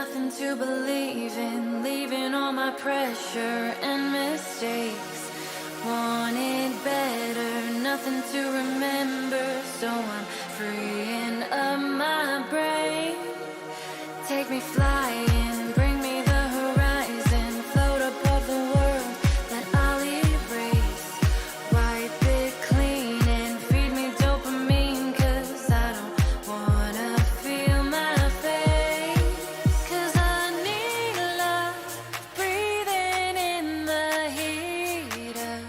nothing to believe in, leaving all my pressure and mistakes. Wanted better, nothing to remember, so I'm freeing up my brain. Take me flying, bring me the horizon, float above the world that I'll erase. Wipe it clean and feed me dopamine, 'cause I don't wanna feel my face. 'Cause I need love, breathing in the heat of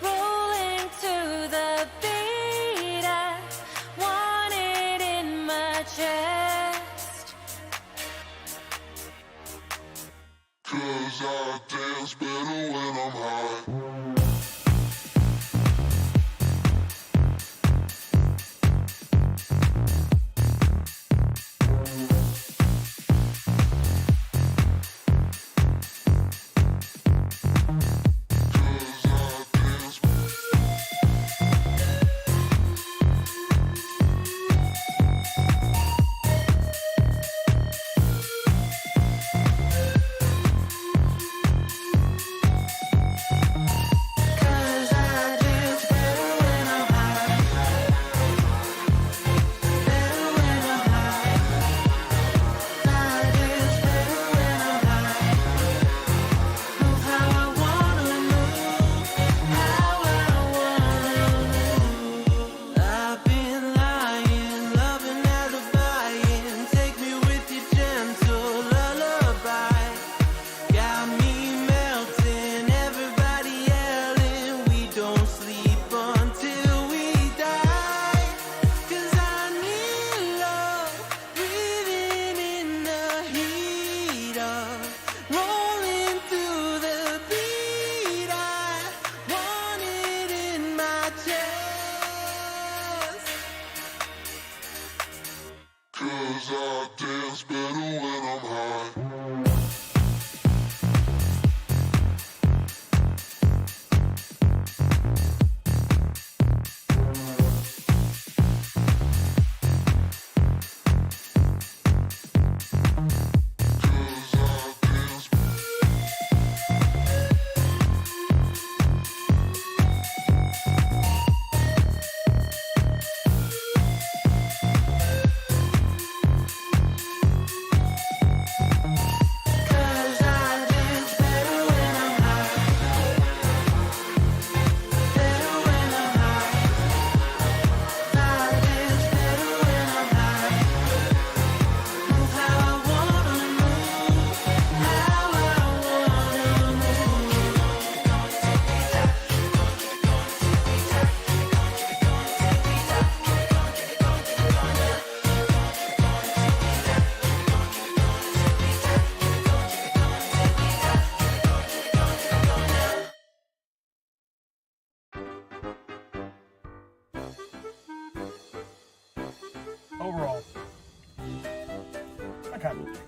rolling to the beat. I want it in my chest. 'Cause I dance better when I'm high. Cause I dance better when I'm high. Overall, I kind of dig it,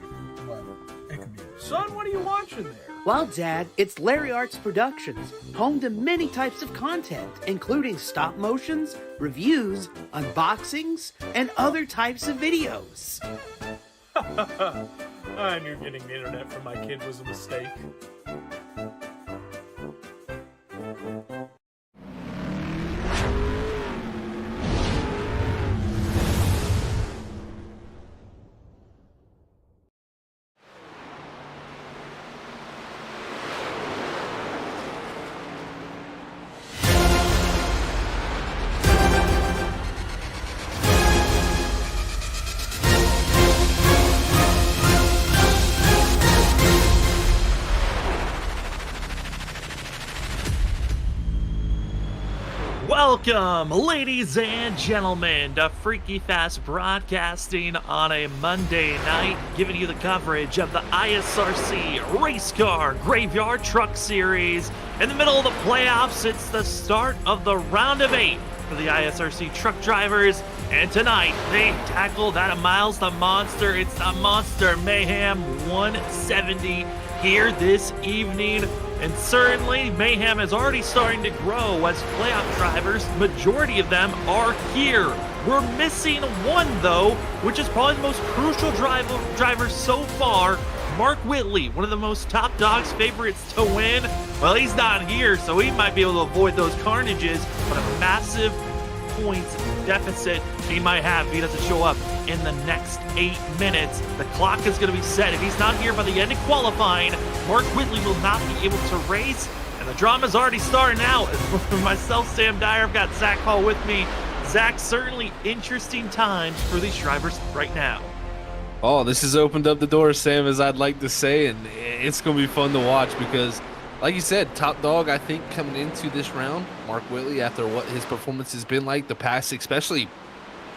but it could be. Son, what are you watching there? Well, Dad, it's Larry Arts Productions, home to many types of content, including stop motions, reviews, unboxings, and other types of videos. I knew getting the internet from my kid was a mistake. Welcome, ladies and gentlemen, to Freaky Fast Broadcasting on a Monday night, giving you the coverage of the ISRC Race Car Graveyard Truck Series. In the middle of the playoffs, it's the start of the round of 8 for the ISRC truck drivers, and tonight they tackle that Miles the Monster. It's the Monster Mayhem 170 here this evening. And certainly, Mayhem is already starting to grow as playoff drivers. Majority of them are here We're missing one, though, which is probably the most crucial driver so far. Mark Whitley, one of the most top dogs favorites to win. Well, he's not here, so he might be able to avoid those carnages, but a massive points deficit he might have if he doesn't show up in the next 8 minutes. The clock is going to be set. If he's not here by the end of qualifying, Mark Whitley will not be able to race, and the drama's already starting out. For myself, Sam Dyer, I've got Zach Hall with me. Zach, certainly interesting times for these drivers right now. Oh, this has opened up the door, Sam, as I'd like to say, and it's going to be fun to watch because, like you said, top dog, I think, coming into this round, Mark Whitley, after what his performance has been like the past, especially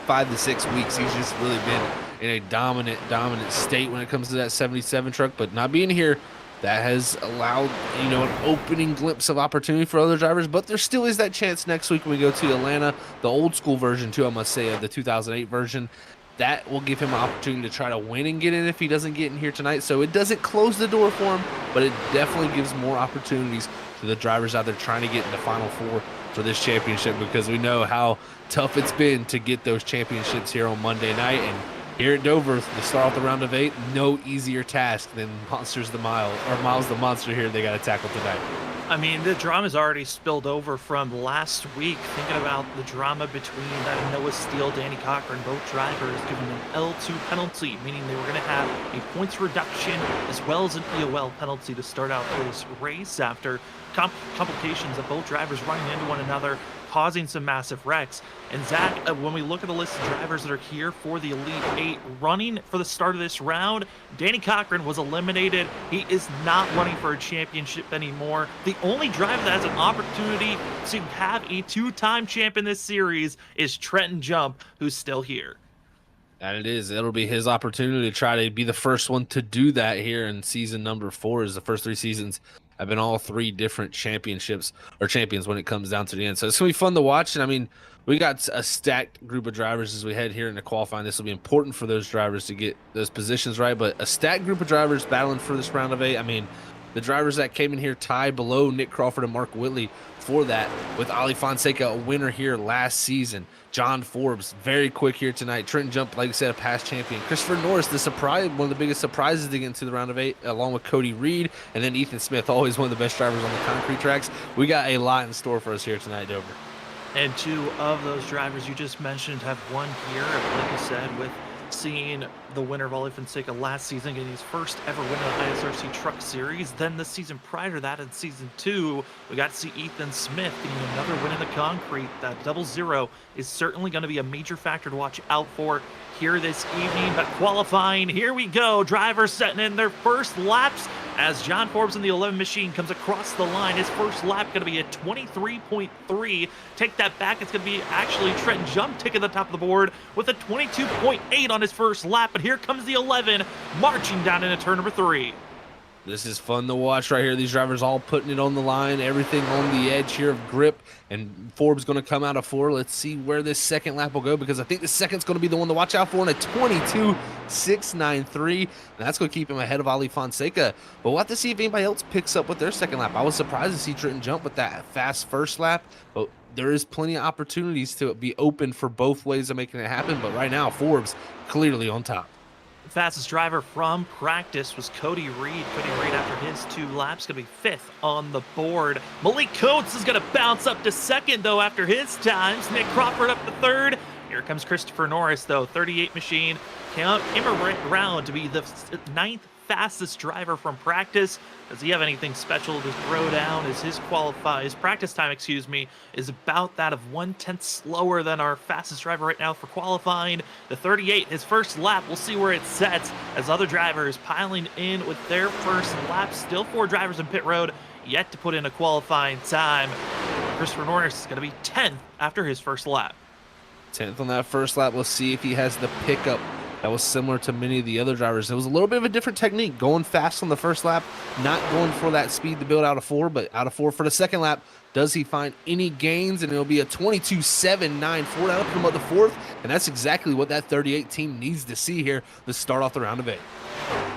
5 to 6 weeks, he's just really been in a dominant state when it comes to that 77 truck. But not being here, that has allowed, you know, an opening glimpse of opportunity for other drivers. But there still is that chance next week when we go to Atlanta, the old school version too, I must say, of the 2008 version. That will give him an opportunity to try to win and get in if he doesn't get in here tonight. So it doesn't close the door for him, but it definitely gives more opportunities to the drivers out there trying to get in the Final Four for this championship, because we know how tough it's been to get those championships here on Monday night. And here at Dover, to start off the round of 8, no easier task than Monsters the Mile, or Miles the Monster here they got to tackle tonight. I mean, the drama's already spilled over from last week. Thinking about the drama between Noah Steele, Danny Cochran, both drivers given an L2 penalty, meaning they were going to have a points reduction as well as an EOL penalty to start out this race after complications of both drivers running into one another, causing some massive wrecks. And Zach, when we look at the list of drivers that are here for the Elite 8 running for the start of this round, Danny Cochran was eliminated. He is not running for a championship anymore. The only driver that has an opportunity to have a 2-time champ in this series is Trenton Jump, who's still here. And it is. It'll be his opportunity to try to be the first one to do that here in season number 4, as the first 3 seasons have been all 3 different championships or champions when it comes down to the end. So it's going to be fun to watch. And I mean, we got a stacked group of drivers as we head here into qualifying. This will be important for those drivers to get those positions right, but a stacked group of drivers battling for this round of 8. I mean, the drivers that came in here tied below Nick Crawford and Mark Whitley for that, with Ali Fonseca a winner here last season. John Forbes very quick here tonight. Trenton Jump, like I said, a past champion. Christopher Norris, the surprise, one of the biggest surprises to get into the round of 8, along with Cody Reed, and then Ethan Smith, always one of the best drivers on the concrete tracks. We got a lot in store for us here tonight, Dover. And 2 of those drivers you just mentioned have won here, like you said, with seeing the winner of Ali Fonseca last season getting his first ever win of the ISRC Truck Series. Then the season prior to that, in season 2, we got to see Ethan Smith getting another win in the concrete. That 0-0 is certainly going to be a major factor to watch out for here this evening. But qualifying, here we go. Drivers setting in their first laps as John Forbes in the 11 machine comes across the line. His first lap going to be a 23.3. Take that back, it's going to be actually Trenton Jump taking the top of the board with a 22.8 on his first lap. But here comes the 11 marching down into turn number 3. This is fun to watch right here. These drivers all putting it on the line, everything on the edge here of grip, and Forbes going to come out of 4. Let's see where this second lap will go, because I think the second's going to be the one to watch out for in a 22.693, and that's going to keep him ahead of Ali Fonseca. But we'll have to see if anybody else picks up with their second lap. I was surprised to see Trenton Jump with that fast first lap, but there is plenty of opportunities to be open for both ways of making it happen. But right now, Forbes clearly on top. Fastest driver from practice was Cody Reed. Cody Reed, after his 2 laps, going to be 5th on the board. Malik Coates is going to bounce up to 2nd, though, after his times. Nick Crawford up to 3rd. Here comes Christopher Norris, though. 38 machine. Came around to be the 9th fastest driver from practice. Does he have anything special to throw down? Is his practice time, is about that of 1/10 slower than our fastest driver right now for qualifying. The 38, his first lap, we'll see where it sets as other drivers piling in with their first lap. Still 4 drivers in pit road, yet to put in a qualifying time. Christopher Norris is going to be 10th after his first lap. 10th on that first lap. We'll see if he has the pickup that was similar to many of the other drivers. It was a little bit of a different technique, going fast on the first lap, not going for that speed to build out of 4, but out of 4 for the second lap. Does he find any gains? And it'll be a 22.794. That'll put him up to 4th, and that's exactly what that 38 team needs to see here to start off the round of 8.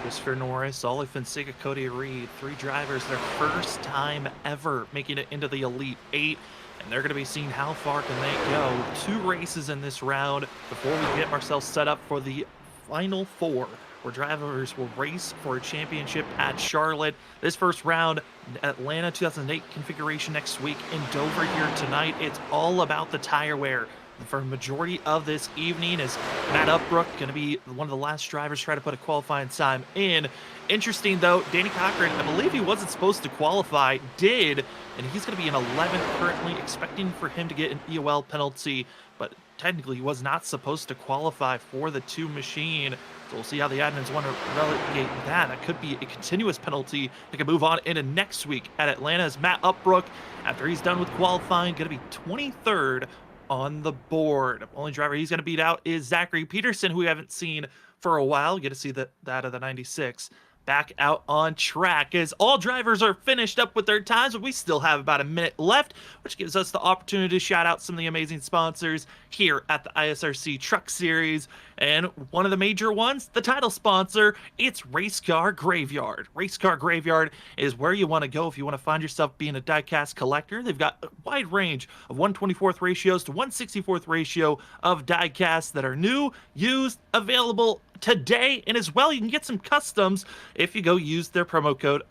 Christopher Norris, Ali Fonseca, Cody Reed, 3 drivers, their first time ever making it into the Elite 8. and they're going to be seeing how far can they go. 2 races in this round before we get ourselves set up for the final 4, where drivers will race for a championship at Charlotte. This first round, Atlanta 2008 configuration next week, in Dover here tonight. It's all about the tire wear for a majority of this evening, is Matt Uppbeat going to be one of the last drivers try to put a qualifying time in. Interesting though, Danny Cochran, I believe he wasn't supposed to qualify, did, and he's going to be in 11th currently, expecting for him to get an EOL penalty, but technically he was not supposed to qualify for the 2 machine. So we'll see how the admins want to relegate that. That could be a continuous penalty that can move on into next week at Atlanta, as Matt Uppbeat, after he's done with qualifying, going to be 23rd on the board. Only driver he's going to beat out is Zachary Peterson, who we haven't seen for a while. Get to see that of the 96 back out on track, as all drivers are finished up with their times, but we still have about a minute left, which gives us the opportunity to shout out some of the amazing sponsors here at the ISRC Truck Series. And one of the major ones, the title sponsor, it's Race Car Graveyard. Race Car Graveyard is where you want to go if you want to find yourself being a diecast collector. They've got a wide range of 1/24th ratios to 1/64th ratio of diecasts that are new, used, available today, and as well you can get some customs if you go use their promo code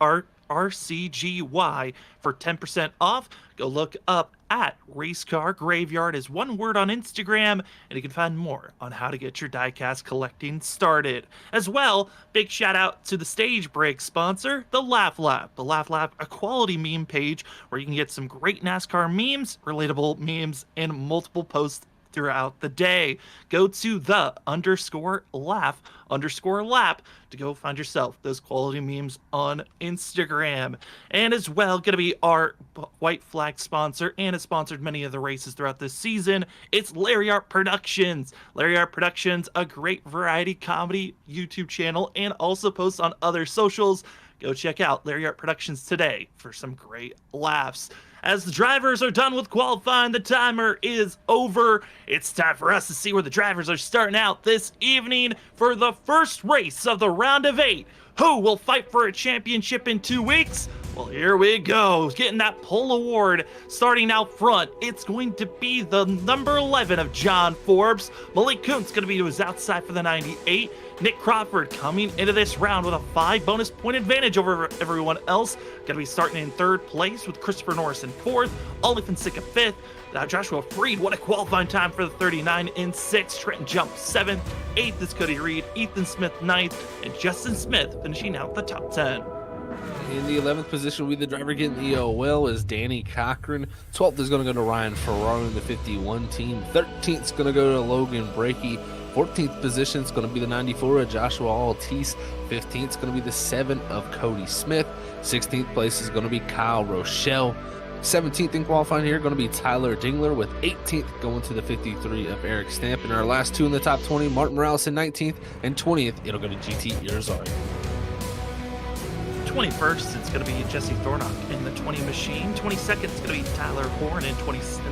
RCGY for 10% off. Go look up at Race Car Graveyard is one word on Instagram, and you can find more on how to get your diecast collecting started. As well, big shout out to the Stage Break sponsor, the Laugh Lab. The Laugh Lab, a quality meme page where you can get some great NASCAR memes, relatable memes, and multiple posts throughout the day. Go to the_laugh_lap to go find yourself those quality memes on Instagram. And as well, going to be our white flag sponsor, and has sponsored many of the races throughout this season. It's Larry Art Productions. Larry Art Productions, a great variety comedy YouTube channel, and also posts on other socials. Go check out Larry Art Productions today for some great laughs. As the drivers are done with qualifying, the timer is over. It's time for us to see where the drivers are starting out this evening for the first race of the round of 8. Who will fight for a championship in 2 weeks? Well, here we go. Getting that pole award starting out front. It's going to be the number 11 of John Forbes. Malik Kuntz going to be to his outside for the 98. Nick Crawford coming into this round with a 5 bonus point advantage over everyone else. Going to be starting in 3rd place with Christopher Norris in 4th. Ollie Fonseca 5th. Joshua Freed, what a qualifying time for the 39 in 6th. Trenton Jump 7th. 8th is Cody Reed. Ethan Smith 9th. And Justin Smith finishing out the top 10. In the 11th position, the driver getting the EOL is Danny Cochran. 12th is going to go to Ryan Ferraro in the 51 team. 13th is going to go to Logan Brakey. 14th position is going to be the 94 of Joshua Altice. 15th is going to be the 7 of Cody Smith. 16th place is going to be Kyle Rochelle. 17th in qualifying here going to be Tyler Dingler, with 18th going to the 53 of Eric Stamp. And our last 2 in the top 20, Martin Morales in 19th, and 20th it'll go to GT Irizarry. 21st, it's going to be Jesse Thornock in the 20 machine. 22nd, it's going to be Tyler Horn in the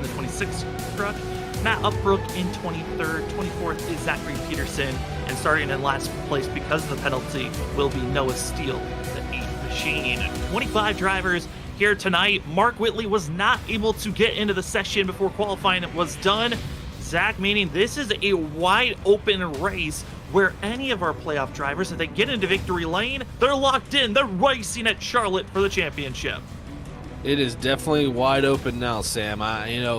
26 truck. Matt Uppbeat in 23rd. 24th is Zachary Peterson. And starting in last place because of the penalty will be Noah Steele, the 8th machine. 25 drivers here tonight. Mark Whitley was not able to get into the session before qualifying was done. Zach, meaning this is a wide open race where any of our playoff drivers, if they get into victory lane, they're locked in. They're racing at Charlotte for the championship. It is definitely wide open now, Sam.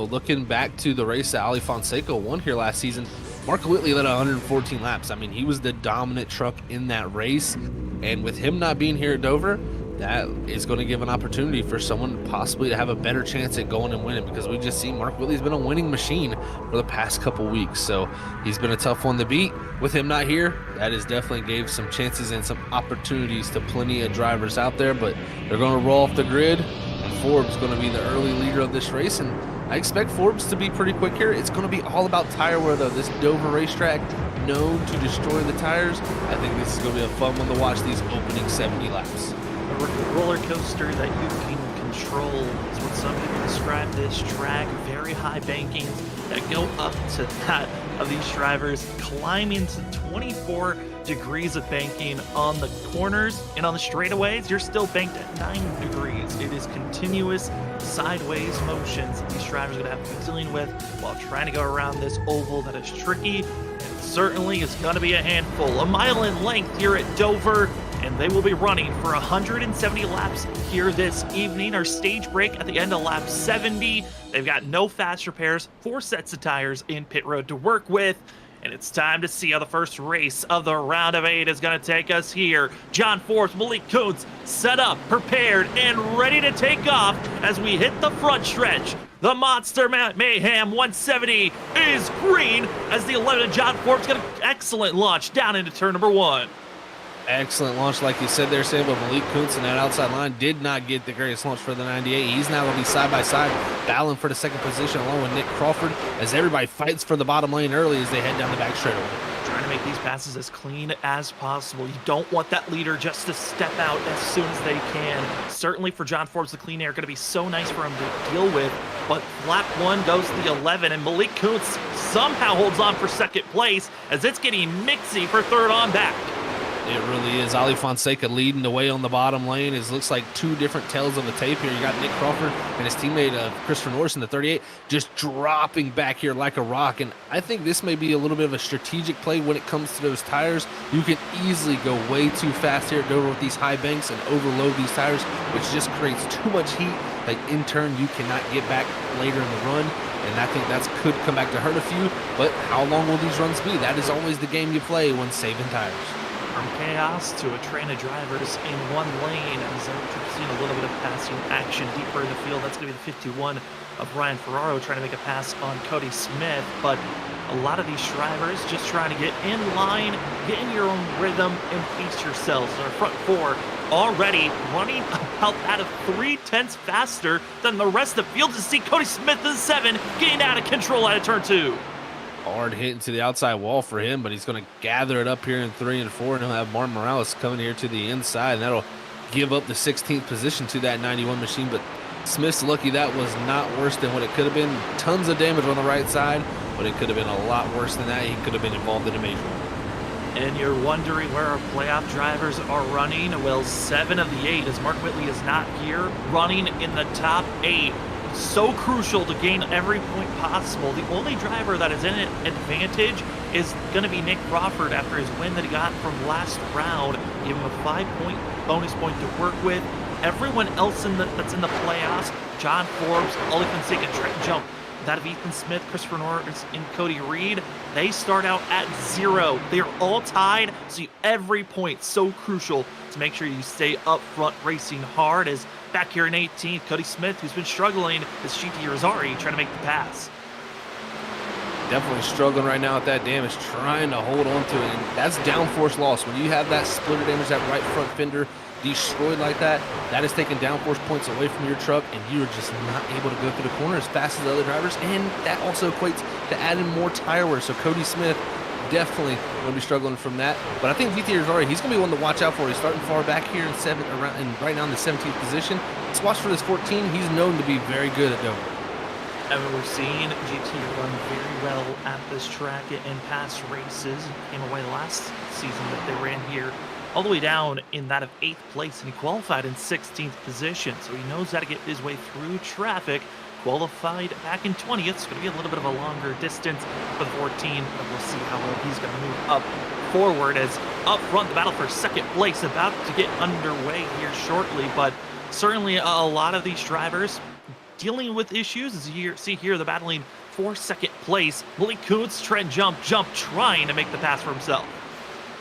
Looking back to the race that Ali Fonseca won here last season, Mark Whitley led 114 laps. I mean, he was the dominant truck in that race. And with him not being here at Dover, that is going to give an opportunity for someone possibly to have a better chance at going and winning, because we just see Mark Whitley's been a winning machine for the past couple weeks. So he's been a tough one to beat. With him not here, that is definitely gave some chances and some opportunities to plenty of drivers out there, but they're going to roll off the grid. And Forbes is going to be the early leader of this race, and I expect Forbes to be pretty quick here. It's going to be all about tire wear, though. This Dover racetrack, known to destroy the tires. I think this is going to be a fun one to watch, these opening 70 laps. A roller coaster that you can control is what some people describe this track. Very high bankings that go up to that of these drivers climbing to 24 degrees of banking on the corners, and on the straightaways, you're still banked at 9 degrees. It is continuous sideways motions these drivers are going to have to be dealing with while trying to go around this oval that is tricky, and certainly is going to be a handful. A mile in length here at Dover, and they will be running for 170 laps here this evening. Our stage break at the end of lap 70. They've got no fast repairs, 4 sets of tires in pit road to work with. And it's time to see how the first race of the round of 8 is going to take us here. John Forbes, Malik Kuntz set up, prepared, and ready to take off as we hit the front stretch. The Monster Mayhem 170 is green as the 11 John Forbes got an excellent launch down into turn number 1. Excellent launch, like you said there, Sam, but Malik Kuntz in that outside line did not get the greatest launch for the 98. He's now going to be side-by-side, battling for the second position along with Nick Crawford as everybody fights for the bottom lane early as they head down the back straightaway. Trying to make these passes as clean as possible. You don't want that leader just to step out as soon as they can. Certainly for John Forbes, the clean air going to be so nice for him to deal with, but lap 1 goes to the 11, and Malik Kuntz somehow holds on for second place as it's getting mixy for third on back. It really is. Ali Fonseca leading the way on the bottom lane. It looks like 2 different tails of the tape here. You got Nick Crawford and his teammate Christopher Norris in the 38 just dropping back here like a rock. And I think this may be a little bit of a strategic play when it comes to those tires. You can easily go way too fast here at Dover with these high banks and overload these tires, which just creates too much heat. Like in turn, you cannot get back later in the run. And I think that could come back to hurt a few. But how long will these runs be? That is always the game you play when saving tires. From chaos to a train of drivers in one lane, as we've seen a little bit of passing action deeper in the field. That's going to be the 51 of Ryan Ferraro trying to make a pass on Cody Smith, but a lot of these drivers just trying to get in line, get in your own rhythm, and pace yourselves. Our front 4 already running about that of 3/10 faster than the rest of the field to see Cody Smith in 7 getting out of control out of turn 2. Hard hit into the outside wall for him, but he's going to gather it up here in 3 and 4, and he'll have Martin Morales coming here to the inside, and that'll give up the 16th position to that 91 machine. But Smith's lucky that was not worse than what it could have been. Tons of damage on the right side, but it could have been a lot worse than that. He could have been involved in a major one. And you're wondering where our playoff drivers are running. Well, 7 of the 8, as Mark Whitley is not here, running in the top 8. So crucial to gain every point possible. The only driver that is in an advantage is going to be Nick Crawford after his win that he got from last round. Give him a 5-point bonus point to work with. Everyone else that's in the playoffs, John Forbes, Ali Fonseca, Trent Jump, that of Ethan Smith, Christopher Norris, and Cody Reed, they start out at 0. They are all tied, so every point so crucial to make sure you stay up front racing hard. As back here in 18th, Cody Smith, who's been struggling, is Shiti Irizarry trying to make the pass. Definitely struggling right now with that damage, trying to hold on to it, and that's downforce loss. When you have that splitter damage, that right front fender destroyed like that, that is taking downforce points away from your truck, and you're just not able to go through the corner as fast as the other drivers, and that also equates to adding more tire wear. So Cody Smith definitely going to be struggling from that. But I think VT Irizarry, he's going to be one to watch out for. He's starting far back here in 7, and right now in the 17th position. Let's watch for this 14. He's known to be very good at Dover. And we're seeing GT run very well at this track in past races. Came away last season that they ran here all the way down in that of 8th place, and he qualified in 16th position. So he knows how to get his way through traffic. Qualified back in 20th. It's going to be a little bit of a longer distance for the 14, but we'll see how well he's going to move up forward as up front the battle for second place about to get underway here shortly. But certainly a lot of these drivers dealing with issues. As you see here, the battling for second place. Malik Kuntz, Trent Jump trying to make the pass for himself.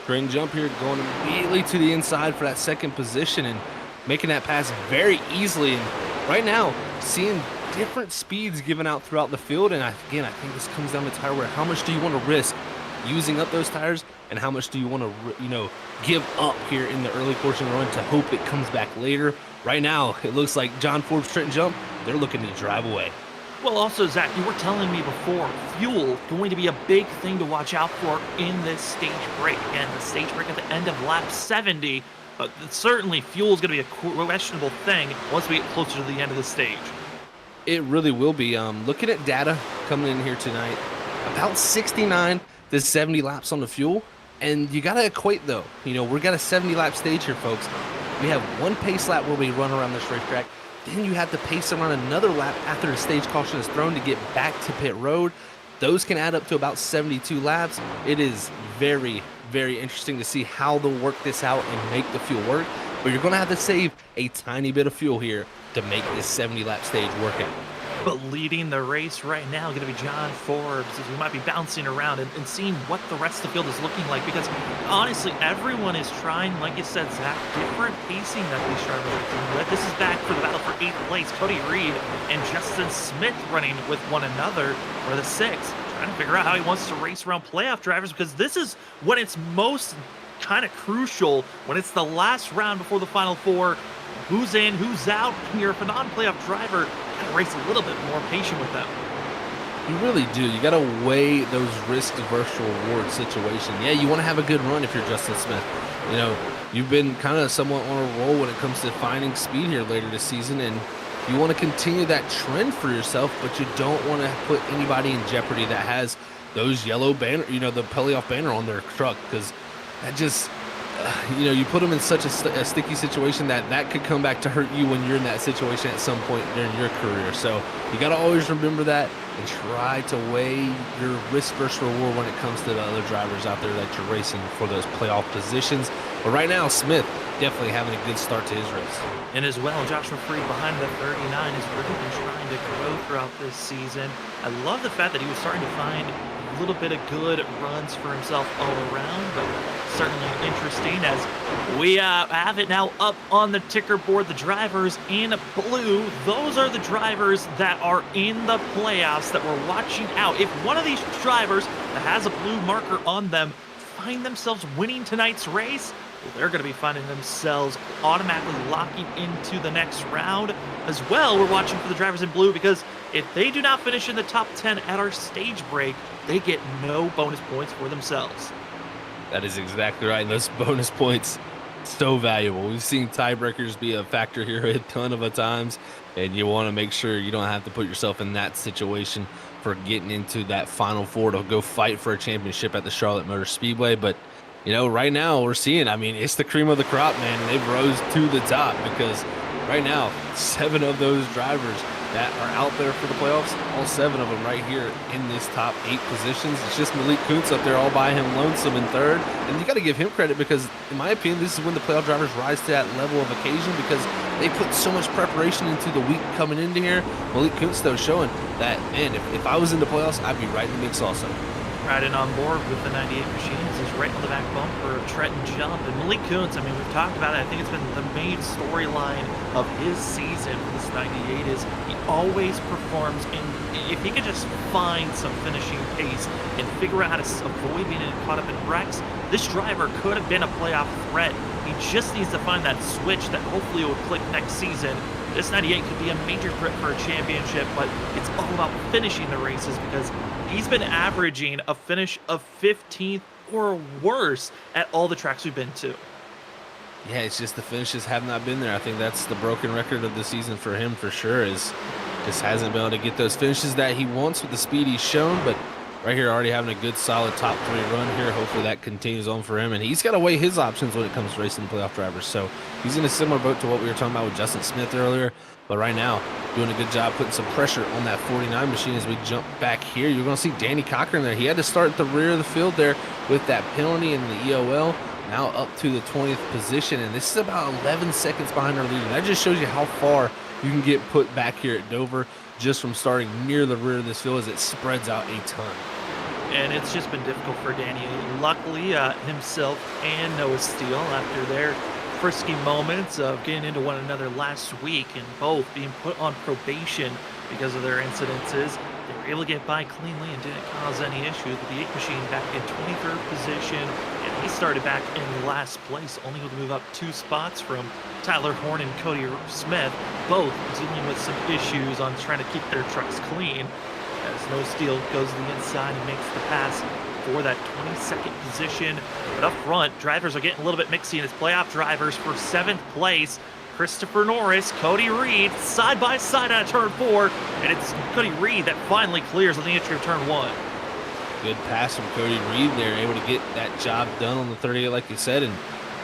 Trent Jump here going immediately to the inside for that second position and making that pass very easily. And right now, seeing different speeds given out throughout the field. And again, I think this comes down to tire wear. How much do you want to risk using up those tires, and how much do you want to, give up here in the early portion of the run to hope it comes back later? Right now, it looks like John Forbes, Trent Jump, they're looking to drive away. Well, also, Zach, you were telling me before, fuel going to be a big thing to watch out for in this stage break. And the stage break at the end of lap 70, but certainly fuel is going to be a questionable thing once we get closer to the end of the stage. It really will be. Looking at data coming in here tonight, about 69 to 70 laps on the fuel. And you got to equate, though. You know, we got a 70-lap stage here, folks. We have one pace lap where we run around this racetrack. Then you have to pace around another lap after the stage caution is thrown to get back to pit road. Those can add up to about 72 laps. It is very, very interesting to see how they'll work this out and make the fuel work. But you're going to have to save a tiny bit of fuel here to make this 70-lap stage work out. But leading the race right now going to be John Forbes, as we might be bouncing around and seeing what the rest of the field is looking like, because honestly, everyone is trying, like you said, Zach, different pacing that these drivers are doing with. This is back for the battle for 8th place. Cody Reed and Justin Smith running with one another for the 6th, trying to figure out how he wants to race around playoff drivers, because this is when it's most kind of crucial, when it's the last round before the final 4. Who's in, who's out? When you're a non-playoff driver, you gotta race a little bit more patient with them. You really do. You got to weigh those risk versus reward situation. Yeah, you want to have a good run if you're Justin Smith. You know, you've been kind of somewhat on a roll when it comes to finding speed here later this season, and you want to continue that trend for yourself, but you don't want to put anybody in jeopardy that has those yellow banner, you know, the playoff banner on their truck, because that just, you know, you put them in such a sticky situation that could come back to hurt you when you're in that situation at some point during your career. So you got to always remember that and try to weigh your risk versus reward when it comes to the other drivers out there that you're racing for those playoff positions. But right now, Smith definitely having a good start to his race. And as well, Joshua Freed behind the 39 has really been trying to grow throughout this season. I love the fact that he was starting to find a little bit of good runs for himself all around, but certainly interesting as we have it now up on the ticker board. The drivers in blue, those are the drivers that are in the playoffs that we're watching out. If one of these drivers that has a blue marker on them find themselves winning tonight's race, well, they're going to be finding themselves automatically locking into the next round. As well, we're watching for the drivers in blue, because if they do not finish in the top 10 at our stage break, they get no bonus points for themselves. That is exactly right. And those bonus points, so valuable. We've seen tiebreakers be a factor here a ton of times, and you want to make sure you don't have to put yourself in that situation for getting into that Final Four to go fight for a championship at the Charlotte Motor Speedway. But you know, right now we're seeing, I mean, it's the cream of the crop, man. They've rose to the top, because right now, 7 of those drivers that are out there for the playoffs, all 7 of them right here in this top 8 positions. It's just Malik Kuntz up there all by him lonesome in 3rd. And you got to give him credit, because in my opinion, this is when the playoff drivers rise to that level of occasion, because they put so much preparation into the week coming into here. Malik Kuntz, though, showing that, man, if I was in the playoffs, I'd be right in the mix also. Riding on board with the 98 machines is right on the back bumper of Trenton Jump. And Malik Kuntz, I mean, we've talked about it. I think it's been the main storyline of his season for this 98 is he always performs. And if he could just find some finishing pace and figure out how to avoid being caught up in wrecks, this driver could have been a playoff threat. He just needs to find that switch that hopefully will click next season. This 98 could be a major threat for a championship, but it's all about finishing the races, because he's been averaging a finish of 15th or worse at all the tracks we've been to. Yeah, it's just the finishes have not been there. I think that's the broken record of the season for him for sure, is just hasn't been able to get those finishes that he wants with the speed he's shown. But right here, already having a good solid top 3 run here. Hopefully that continues on for him. And he's got to weigh his options when it comes to racing playoff drivers. So he's in a similar boat to what we were talking about with Justin Smith earlier. But right now, doing a good job putting some pressure on that 49 machine. As we jump back here, you're going to see Danny Cochran there. He had to start at the rear of the field there with that penalty in the EOL. Now up to the 20th position, and this is about 11 seconds behind our leader. That just shows you how far you can get put back here at Dover just from starting near the rear of this field, as it spreads out a ton. And it's just been difficult for Danny. Luckily, himself and Noah Steele, after their frisky moments of getting into one another last week and both being put on probation because of their incidences, they were able to get by cleanly and didn't cause any issues. With the 8 machine back in 23rd position, and he started back in last place, only able to move up 2 spots from Tyler Horn and Cody Smith, both dealing with some issues on trying to keep their trucks clean. As No Steel goes to the inside and makes the pass for that 22nd position. But up front, drivers are getting a little bit mixy, and it's playoff drivers for 7th place. Christopher Norris, Cody Reed, side by side out of turn 4, and it's Cody Reed that finally clears on the entry of turn 1. Good pass from Cody Reed there, able to get that job done on the 38, like you said. And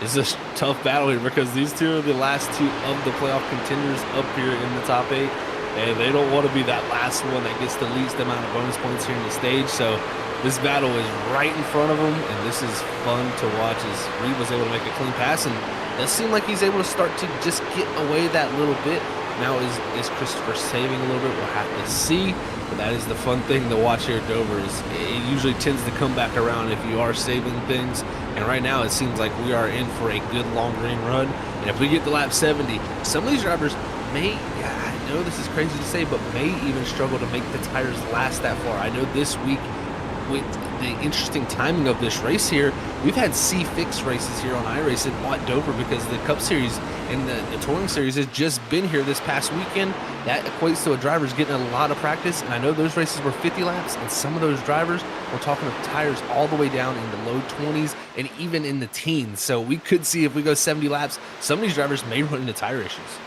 it's a tough battle here because these two are the last two of the playoff contenders up here in the top 8. And they don't want to be that last one that gets the least amount of bonus points here in the stage. So this battle is right in front of them, and this is fun to watch as Reed was able to make a clean pass. And it does seem like he's able to start to just get away that little bit. Now is Christopher saving a little bit? We'll have to see. But that is the fun thing to watch here at Dover, is it usually tends to come back around if you are saving things. And right now it seems like we are in for a good long green run. And if we get to lap 70, some of these drivers may, I know this is crazy to say, but may even struggle to make the tires last that far. I know this week, with the interesting timing of this race here, we've had C-Fix races here on iRacing at Dover because the Cup Series and the Touring Series has just been here this past weekend. That equates to a driver's getting a lot of practice, and I know those races were 50 laps, and some of those drivers were talking of tires all the way down in the low 20s and even in the teens. So we could see, if we go 70 laps, some of these drivers may run into tire issues.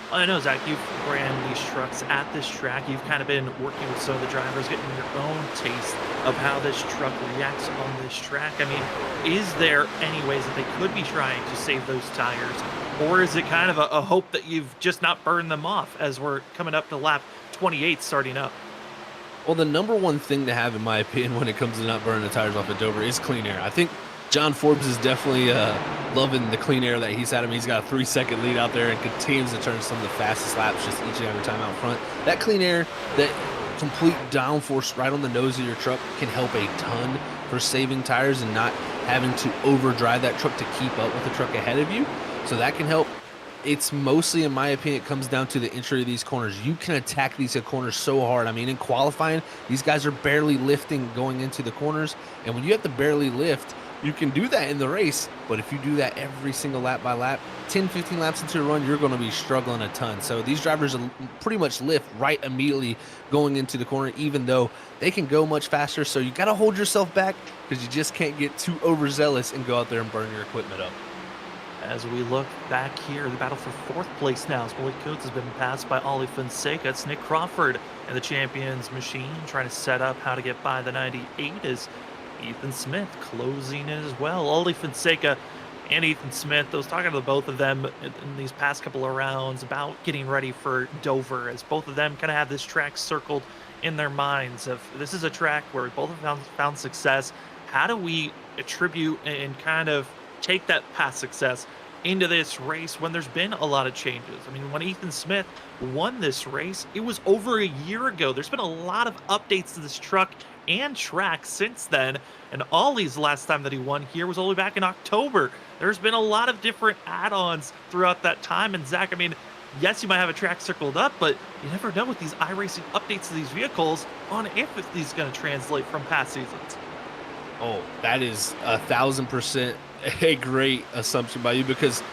I know, Zach, you've ran these trucks at this track. You've kind of been working with some of the drivers, getting your own taste of how this truck reacts on this track. I mean, is there any ways that they could be trying to save those tires? Or is it kind of a hope that you've just not burned them off as we're coming up to lap 28 starting up? Well, the number one thing to have, in my opinion, when it comes to not burning the tires off at Dover is clean air. I think John Forbes is definitely loving the clean air that he's had. I mean, he's got a 3-second lead out there and continues to turn some of the fastest laps just each and every time out front. That clean air, that complete downforce right on the nose of your truck can help a ton for saving tires and not having to overdrive that truck to keep up with the truck ahead of you. So that can help. It's mostly, in my opinion, it comes down to the entry of these corners. You can attack these corners so hard. I mean, in qualifying, these guys are barely lifting going into the corners. And when you have to barely lift, you can do that in the race, but if you do that every single lap by lap, 10, 15 laps into a run, you're going to be struggling a ton. So these drivers pretty much lift right immediately going into the corner, even though they can go much faster. So you got to hold yourself back because you just can't get too overzealous and go out there and burn your equipment up. As we look back here, the battle for 4th place now, as Malik Coates has been passed by Ollie Fonseca. It's Nick Crawford and the Champions Machine trying to set up how to get by the 98 as Ethan Smith closing in as well. Ollie Fonseca and Ethan Smith, I was talking to the both of them in these past couple of rounds about getting ready for Dover, as both of them kind of have this track circled in their minds of, this is a track where both have found success. How do we attribute and kind of take that past success into this race when there's been a lot of changes? I mean, when Ethan Smith won this race, it was over a year ago. There's been a lot of updates to this truck and track since then, and Ollie's last time that he won here was only back in October. There's been a lot of different add-ons throughout that time, and Zach, I mean, yes, you might have a track circled up, but you never know with these iRacing updates to these vehicles on if these are going to translate from past seasons. Oh, that is 1,000% a great assumption by you, because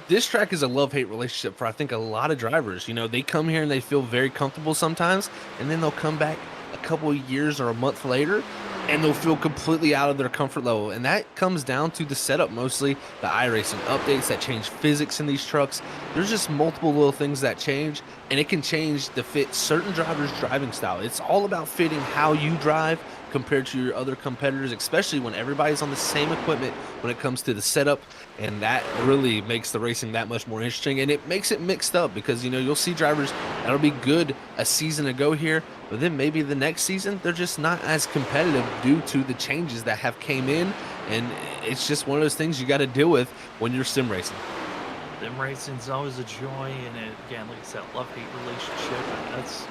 this track is a love-hate relationship for, I think, a lot of drivers. You know, they come here and they feel very comfortable sometimes, and then they'll come back a couple of years or a month later and they'll feel completely out of their comfort level. And that comes down to the setup, mostly the iRacing updates that change physics in these trucks. There's just multiple little things that change, and it can change to fit certain drivers' driving style. It's all about fitting how you drive compared to your other competitors, especially when everybody's on the same equipment when it comes to the setup. And that really makes the racing that much more interesting, and it makes it mixed up, because, you know, you'll see drivers that'll be good a season ago here, but then maybe the next season they're just not as competitive due to the changes that have came in. And it's just one of those things you got to deal with when you're sim racing. Sim racing's always a joy, and again, like I said, love-hate relationship. That's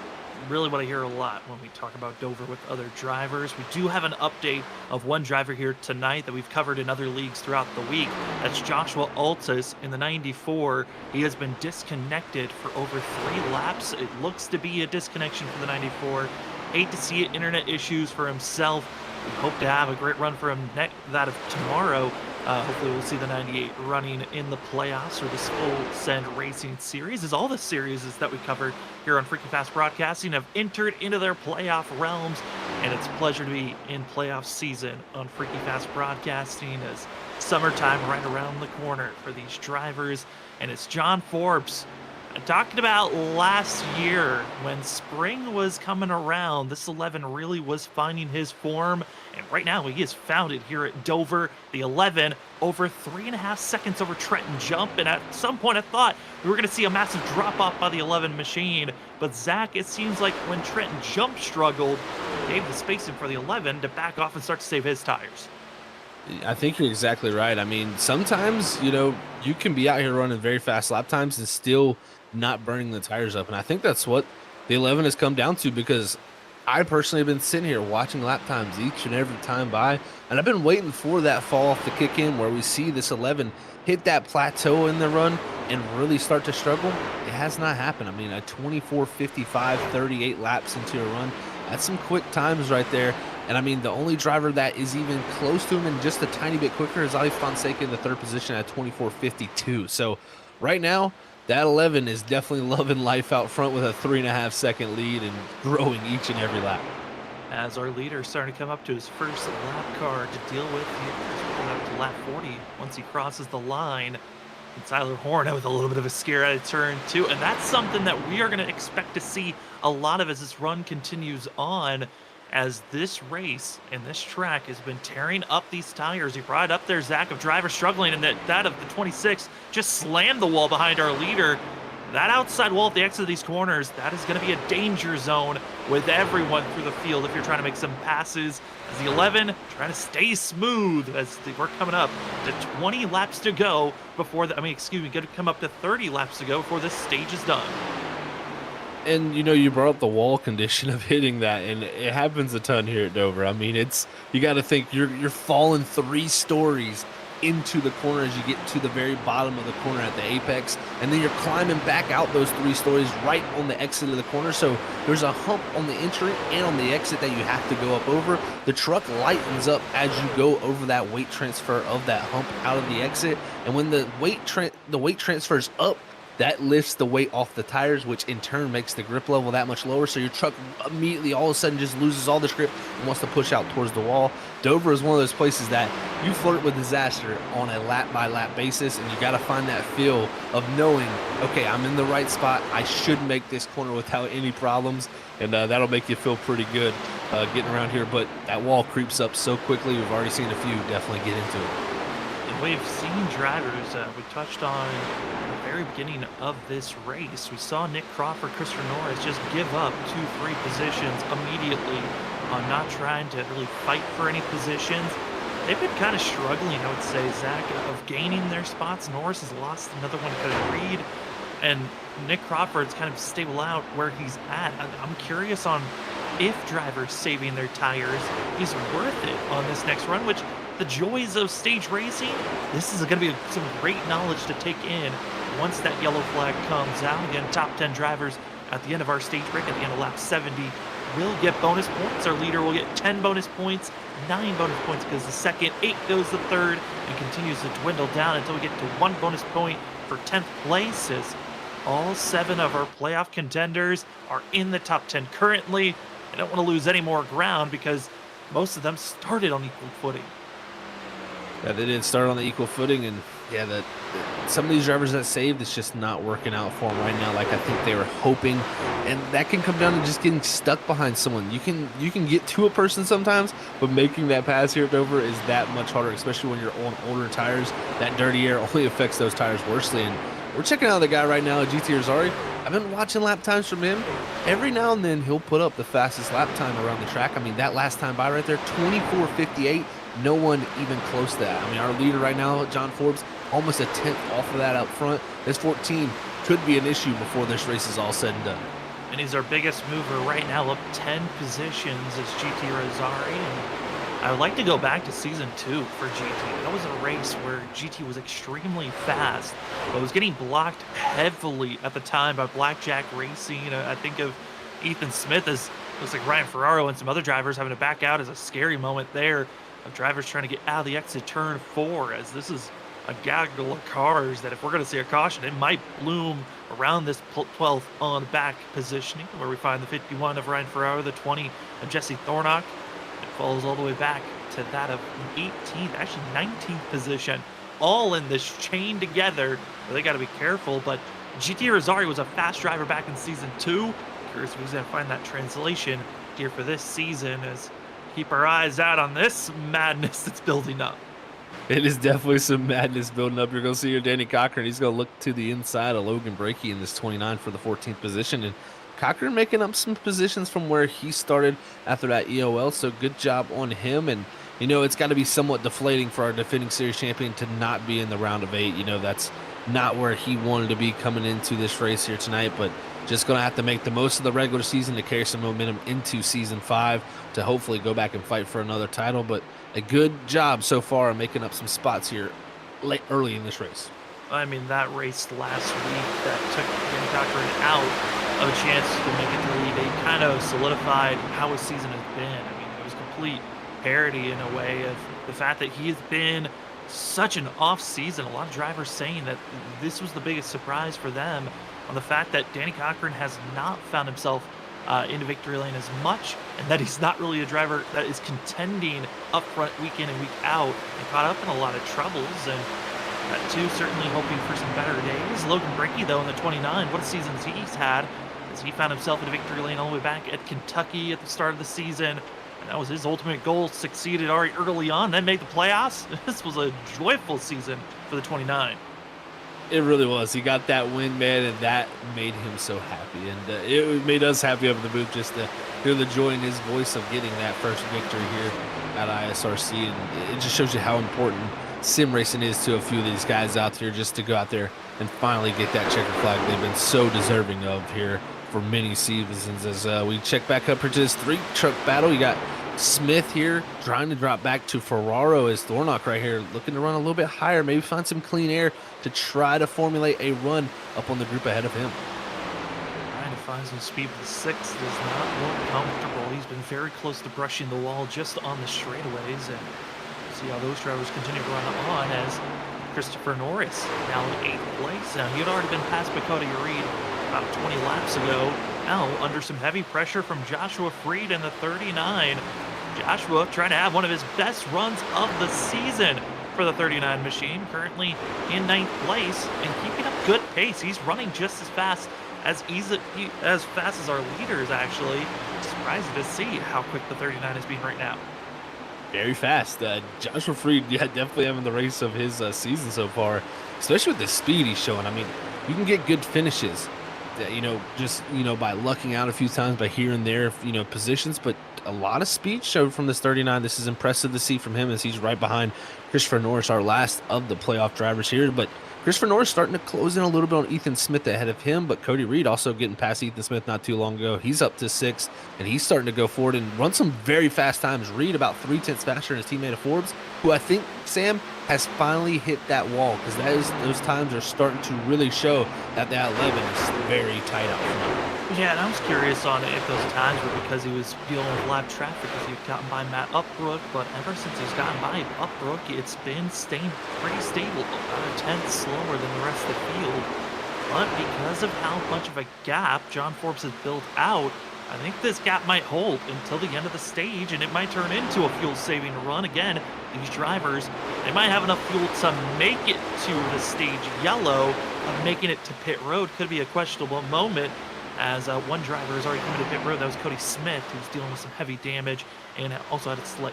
really what I hear a lot when we talk about Dover with other drivers. We do have an update of one driver here tonight that we've covered in other leagues throughout the week. That's Joshua Altus in the 94. He has been disconnected for over 3 laps. It looks to be a disconnection for the 94. Hate to see it, internet issues for himself. We hope to have a great run for him that of tomorrow. Hopefully we'll see the 98 running in the playoffs or this full send racing series, as all the series that we covered here on Freaking Fast Broadcasting have entered into their playoff realms, and it's a pleasure to be in playoff season on Freaking Fast Broadcasting as summertime right around the corner for these drivers. And it's John Forbes Talking about last year when spring was coming around, this 11 really was finding his form. And right now he has found it here at Dover. The 11 over 3.5 seconds over Trenton jump. And at some point I thought we were going to see a massive drop off by the 11 machine. But Zach, it seems like when Trenton jump struggled, gave the spacing for the 11 to back off and start to save his tires. I think you're exactly right. I mean, sometimes, you can be out here running very fast lap times and still not burning the tires up. And I think that's what the 11 has come down to, because I personally have been sitting here watching lap times each and every time by, and I've been waiting for that fall off to kick in where we see this 11 hit that plateau in the run and really start to struggle. It has not happened. I mean, a 24:55, 38 laps into a run, that's some quick times right there. And I mean, the only driver that is even close to him and just a tiny bit quicker is Ali Fonseca in the third position at 24:52. So right now, that 11 is definitely loving life out front with a 3.5 second lead and growing each and every lap. As our leader is starting to come up to his first lap car to deal with, he's going up to lap 40 once he crosses the line. And Tyler Horn with a little bit of a scare out of turn 2, and that's something that we are going to expect to see a lot of as this run continues on, as this race and this track has been tearing up these tires. You brought it up there, Zach, of drivers struggling, and that of the 26 just slammed the wall behind our leader. That outside wall at the exit of these corners, that is going to be a danger zone with everyone through the field if you're trying to make some passes. As the 11 trying to stay smooth as we're coming up to 20 laps to go before going to come up to 30 laps to go before this stage is done. And you brought up the wall condition of hitting that, and it happens a ton here at Dover. I mean, you got to think you're falling 3 stories into the corner as you get to the very bottom of the corner at the apex, and then you're climbing back out those 3 stories right on the exit of the corner. So there's a hump on the entry and on the exit that you have to go up over. The truck lightens up as you go over that weight transfer of that hump out of the exit, and when the weight transfers up, that lifts the weight off the tires, which in turn makes the grip level that much lower. So your truck immediately all of a sudden just loses all the grip and wants to push out towards the wall. Dover is one of those places that you flirt with disaster on a lap by lap basis, and you got to find that feel of knowing, okay, I'm in the right spot. I should make this corner without any problems, and that'll make you feel pretty good getting around here. But that wall creeps up so quickly. We've already seen a few definitely get into it. We've seen drivers, we touched on the very beginning of this race. We saw Nick Crawford, Christopher Norris just give up 2-3 positions immediately on not trying to really fight for any positions. They've been kind of struggling, I would say, Zach, of gaining their spots. Norris has lost another one to Cody Reed, and Nick Crawford's kind of stable out where he's at. I'm curious on if drivers saving their tires is worth it on this next run, which the joys of stage racing, this is going to be some great knowledge to take in once that yellow flag comes out. Again, top 10 drivers at the end of our stage break, at the end of lap 70, will get bonus points. Our leader will get 10 bonus points, 9 bonus points because the second, 8 goes the third, and continues to dwindle down until we get to 1 bonus point for 10th place, as all 7 of our playoff contenders are in the top 10 currently. I don't want to lose any more ground because most of them started on equal footing. Yeah, they did start on the equal footing, and yeah, some of these drivers that saved, it's just not working out for them right now like I think they were hoping, and that can come down to just getting stuck behind someone. You can get to a person sometimes, but making that pass here at Dover is that much harder, especially when you're on older tires. That dirty air only affects those tires worsely, and we're checking out the guy right now, GT Rosari. I've been watching lap times from him. Every now and then he'll put up the fastest lap time around the track. I mean, that last time by right there, 24:58. No one even close to that. I mean, our leader right now, John Forbes, almost a 10th off of that up front. This 14 could be an issue before this race is all said and done. And he's our biggest mover right now, up 10 positions as GT Rosari. And I would like to go back to season 2 for GT. That was a race where GT was extremely fast, but was getting blocked heavily at the time by Blackjack Racing. I think of Ethan Smith as looks like Ryan Ferraro and some other drivers having to back out as a scary moment there. Of drivers trying to get out of the exit turn 4, as this is a gaggle of cars that if we're going to see a caution, it might bloom around this 12th on back positioning, where we find the 51 of Ryan Ferraro, the 20 of Jesse Thornock. It falls all the way back to that of 18th, actually 19th position, all in this chain together. They got to be careful, but GT Rosario was a fast driver back in Season 2. Curious if he's going to find that translation here for this season, as keep our eyes out on this madness that's building up. It is definitely some madness building up. You're going to see here Danny Cochran. He's going to look to the inside of Logan Brakey in this 29 for the 14th position. And Cochran making up some positions from where he started after that EOL. So good job on him. And, you know, it's got to be somewhat deflating for our defending series champion to not be in the round of 8. You know, that's not where he wanted to be coming into this race here tonight. But just going to have to make the most of the regular season to carry some momentum into Season 5 to hopefully go back and fight for another title. But a good job so far of making up some spots here early in this race. I mean, that race last week that took Danny Cochran out of a chance to make it to the lead, it kind of solidified how his season has been. I mean, it was complete parody in a way of the fact that he has been such an off season. A lot of drivers saying that this was the biggest surprise for them, on the fact that Danny Cochran has not found himself into victory lane as much, and that he's not really a driver that is contending up front week in and week out, and caught up in a lot of troubles. And that too, certainly hoping for some better days. Logan Brakey, though, in the 29, what a season he's had, as he found himself in a victory lane all the way back at Kentucky at the start of the season. And that was his ultimate goal, succeeded already early on, then made the playoffs. This was a joyful season for the 29. It really was. He got that win, man, and that made him so happy. And it made us happy over the booth just to hear the joy in his voice of getting that first victory here at ISRC. And it just shows you how important sim racing is to a few of these guys out here, just to go out there and finally get that checker flag they've been so deserving of here for many seasons. As we check back up into this 3-truck battle, you got Smith here trying to drop back to Ferraro, as Thornock right here looking to run a little bit higher, maybe find some clean air to try to formulate a run up on the group ahead of him. Trying to find some speed, but the 6th does not look comfortable. He's been very close to brushing the wall just on the straightaways, and see how those drivers continue to run on, as Christopher Norris now in 8th place. Now, he had already been passed by Cody Reed about 20 laps ago. Now under some heavy pressure from Joshua Freed in the 39. Joshua trying to have one of his best runs of the season for the 39 machine, currently in 9th place and keeping up good pace. He's running just as fast as our leaders, actually. Surprised to see how quick the 39 is being right now. Very fast. Joshua Freed, yeah, definitely having the race of his season so far, especially with the speed he's showing. I mean, you can get good finishes, you know, just, you know, by lucking out a few times by here and there, you know, positions, but a lot of speed showed from this 39. This is impressive to see from him, as he's right behind Christopher Norris, our last of the playoff drivers here. But Christopher Norris starting to close in a little bit on Ethan Smith ahead of him, but Cody Reed also getting past Ethan Smith not too long ago. He's up to 6th, and he's starting to go forward and run some very fast times. Reed about 3/10 faster than his teammate of Forbes, who I think, Sam, has finally hit that wall, because those times are starting to really show that 11 is very tight out front. Yeah, and I was curious on if those times were because he was dealing with live traffic, because he'd gotten by Matt Uppbrook, but ever since he's gotten by Uppbrook, it's been staying pretty stable, about a tenth slower than the rest of the field. But because of how much of a gap John Forbes has built out, I think this gap might hold until the end of the stage, and it might turn into a fuel-saving run. Again, these drivers, they might have enough fuel to make it to the stage yellow, but making it to pit road could be a questionable moment, as one driver has already come to pit road. That was Cody Smith, who's dealing with some heavy damage and also had a slight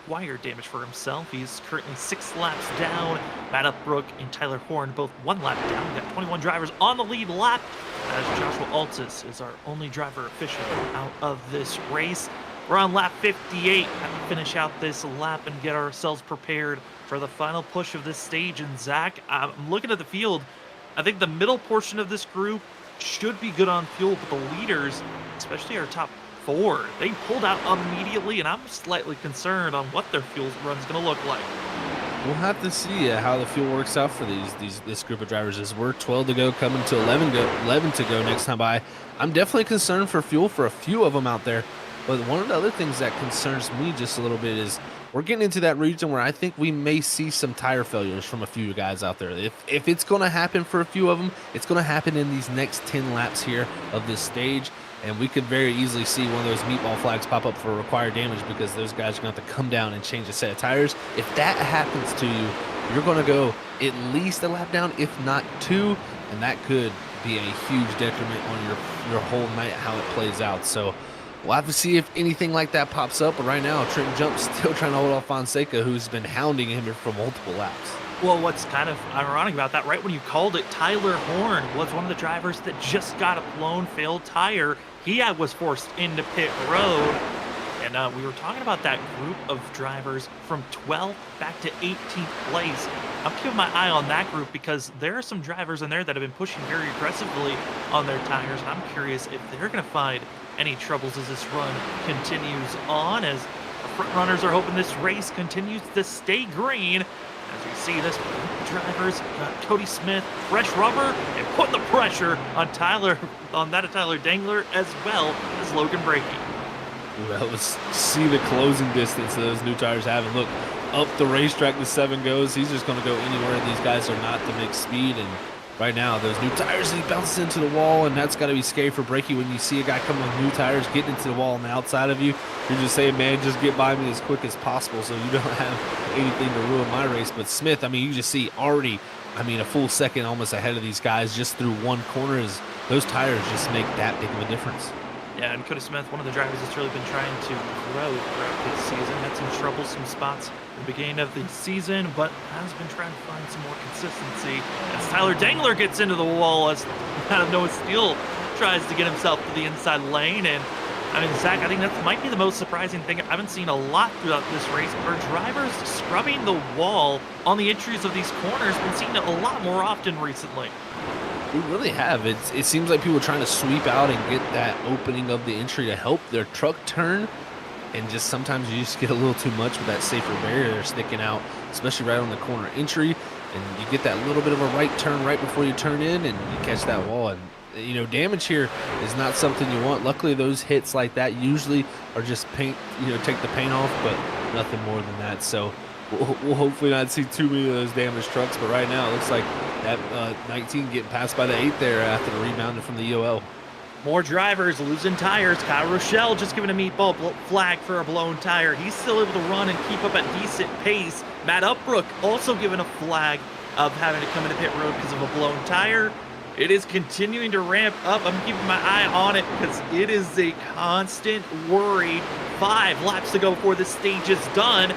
required damage for himself. He's currently 6 laps down. Matt Uppbrook and Tyler Horn both 1 lap down. We've got 21 drivers on the lead lap, as Joshua Altus is our only driver official out of this race. We're on lap 58. Have to finish out this lap and get ourselves prepared for the final push of this stage. And Zach, I'm looking at the field. I think the middle portion of this group should be good on fuel, but the leaders, especially our top 4, they pulled out immediately, and I'm slightly concerned on what their fuel run's going to look like. We'll have to see how the fuel works out for this group of drivers, as we're 12 to go, coming to 11 to go next time by. I'm definitely concerned for fuel for a few of them out there, but one of the other things that concerns me just a little bit is we're getting into that region where I think we may see some tire failures from a few guys out there. If it's going to happen for a few of them, it's going to happen in these next 10 laps here of this stage. And we could very easily see one of those meatball flags pop up for required damage, because those guys are going to have to come down and change a set of tires. If that happens to you, you're going to go at least a lap down, if not 2, and that could be a huge detriment on your whole night, how it plays out. So we'll have to see if anything like that pops up. But right now, Trenton Jump's still trying to hold off Fonseca, who's been hounding him for multiple laps. Well, what's kind of ironic about that, right when you called it, Tyler Horn was one of the drivers that just got a blown failed tire. He was forced into pit road. And we were talking about that group of drivers from 12th back to 18th place. I'm keeping my eye on that group because there are some drivers in there that have been pushing very aggressively on their tires. And I'm curious if they're going to find any troubles as this run continues on, as the front runners are hoping this race continues to stay green. As we see this drivers, got Cody Smith, fresh rubber, and putting the pressure on Tyler Dangler, as well as Logan Breaky. Well, let's see the closing distance that those new tires have. And look, up the racetrack the 7 goes. He's just going to go anywhere these guys are not to make speed. And right now, those new tires, he bounces into the wall, and that's got to be scary for Breaky when you see a guy coming with new tires getting into the wall on the outside of you. You're just saying, man, just get by me as quick as possible so you don't have anything to ruin my race. But Smith, I mean, you just see already, I mean, a full second almost ahead of these guys just through one corner. As those tires just make that big of a difference. Yeah, and Cody Smith, one of the drivers that's really been trying to grow throughout this season. Had some troublesome spots at the beginning of the season, but has been trying to find some more consistency. As Tyler Dangler gets into the wall, as out of Noah Steele tries to get himself to the inside lane. And I mean, Zach, I think that might be the most surprising thing. I haven't seen a lot throughout this race. Are drivers scrubbing the wall on the entries of these corners? Been seeing it a lot more often recently. We really have. It seems like people are trying to sweep out and get that opening of the entry to help their truck turn. And just sometimes you just get a little too much with that safer barrier there sticking out, especially right on the corner entry. And you get that little bit of a right turn right before you turn in, and you catch that wall. And, you know, damage here is not something you want. Luckily, those hits like that usually are just paint, you know, take the paint off, but nothing more than that. So we'll hopefully not see too many of those damaged trucks. But right now, it looks like that 19 getting passed by the 8 there after the rebounding from the UL. More drivers losing tires. Kyle Rochelle just giving a meatball flag for a blown tire. He's still able to run and keep up a decent pace. Matt Upbrook also given a flag of having to come into pit road because of a blown tire. It is continuing to ramp up. I'm keeping my eye on it because it is a constant worry. 5 laps to go before this stage is done.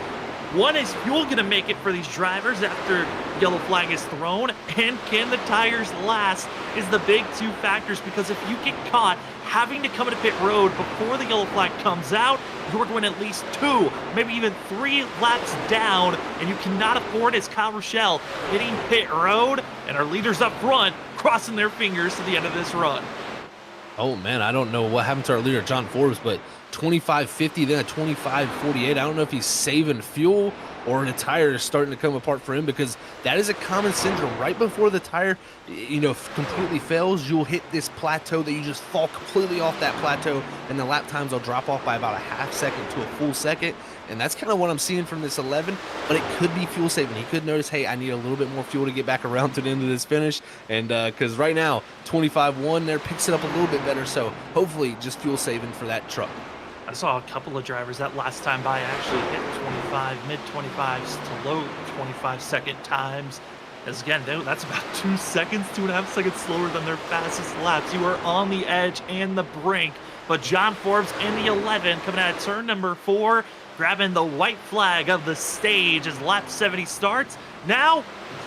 One, is fuel going to make it for these drivers after yellow flag is thrown? And can the tires last is the big 2 factors, because if you get caught having to come into pit road before the yellow flag comes out, you're going at least 2, maybe even 3 laps down, and you cannot afford, as Kyle Rochelle hitting pit road, and our leaders up front crossing their fingers to the end of this run. Oh, man, I don't know what happened to our leader, John Forbes, but 25.50, then a 25.48. I don't know if he's saving fuel or the tire is starting to come apart for him, because that is a common syndrome. Right before the tire, you know, completely fails, you'll hit this plateau that you just fall completely off that plateau, and the lap times will drop off by about a half second to a full second. And that's kind of what I'm seeing from this 11, but it could be fuel saving. He could notice, hey, I need a little bit more fuel to get back around to the end of this finish. And because right now, 25.1 there picks it up a little bit better. So hopefully just fuel saving for that truck. I saw a couple of drivers that last time by actually hit 25, mid-25s to low 25-second times. As again, that's about 2 seconds, 2.5 seconds slower than their fastest laps. You are on the edge and the brink. But John Forbes in the 11 coming out of turn number 4, grabbing the white flag of the stage as lap 70 starts. Now,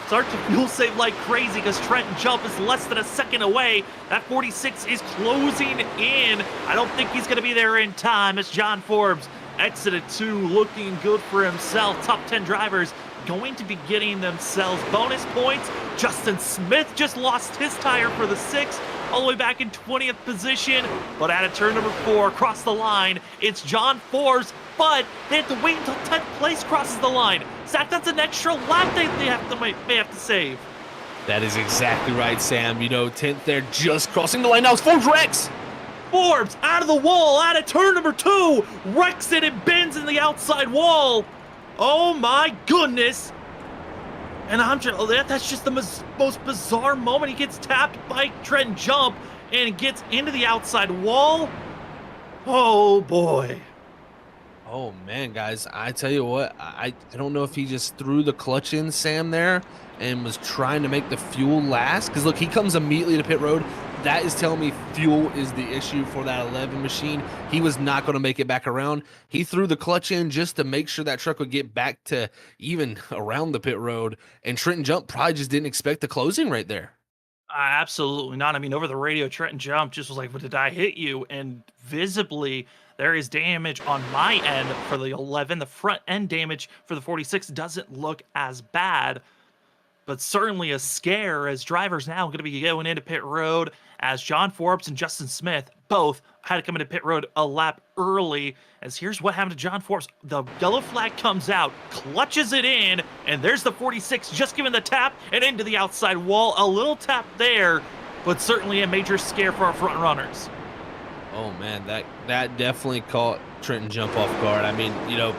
start to fuel save like crazy because Trenton Jump is less than a second away. That 46 is closing in. I don't think he's going to be there in time as John Forbes exited 2, looking good for himself. Top 10 drivers going to be getting themselves bonus points. Justin Smith just lost his tire for the 6th, all the way back in 20th position. But at a turn number 4, across the line, it's John Forbes, but they have to wait until 10th place crosses the line. Zach, that's an extra lap they may have to save. That is exactly right, Sam. You know, 10th there, just crossing the line. Now it's Forbes wrecks. Forbes out of the wall, out of turn number 2, wrecks it and bends in the outside wall. Oh my goodness. And that's just the most bizarre moment. He gets tapped by Trenton Jump and gets into the outside wall. Oh boy. Oh man, guys, I tell you what, I don't know if he just threw the clutch in, Sam, there, and was trying to make the fuel last. Because look, he comes immediately to pit road. That is telling me fuel is the issue for that 11 machine. He was not going to make it back around. He threw the clutch in just to make sure that truck would get back to even around the pit road. And Trenton Jump probably just didn't expect the closing right there. Absolutely not. I mean, over the radio, Trenton Jump just was like, "What did I hit you?" And visibly, there is damage on my end for the 11. The front end damage for the 46 doesn't look as bad, but certainly a scare as drivers now going to be going into pit road as John Forbes and Justin Smith both had to come into pit road a lap early. As here's what happened to John Forbes. The yellow flag comes out, clutches it in, and there's the 46 just giving the tap and into the outside wall. A little tap there, but certainly a major scare for our front runners. Oh man, that definitely caught Trenton Jump off guard. I mean, you know,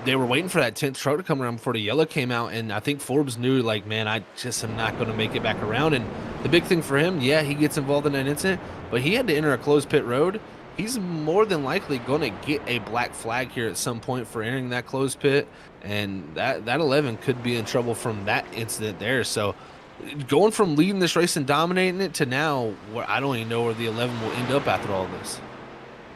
they were waiting for that 10th truck to come around before the yellow came out, and I think Forbes knew, like, man, I just am not going to make it back around. And the big thing for him, yeah, he gets involved in that incident, but he had to enter a closed pit road. He's more than likely going to get a black flag here at some point for entering that closed pit, and that 11 could be in trouble from that incident there. So going from leading this race and dominating it to now, where I don't even know where the 11 will end up after all this.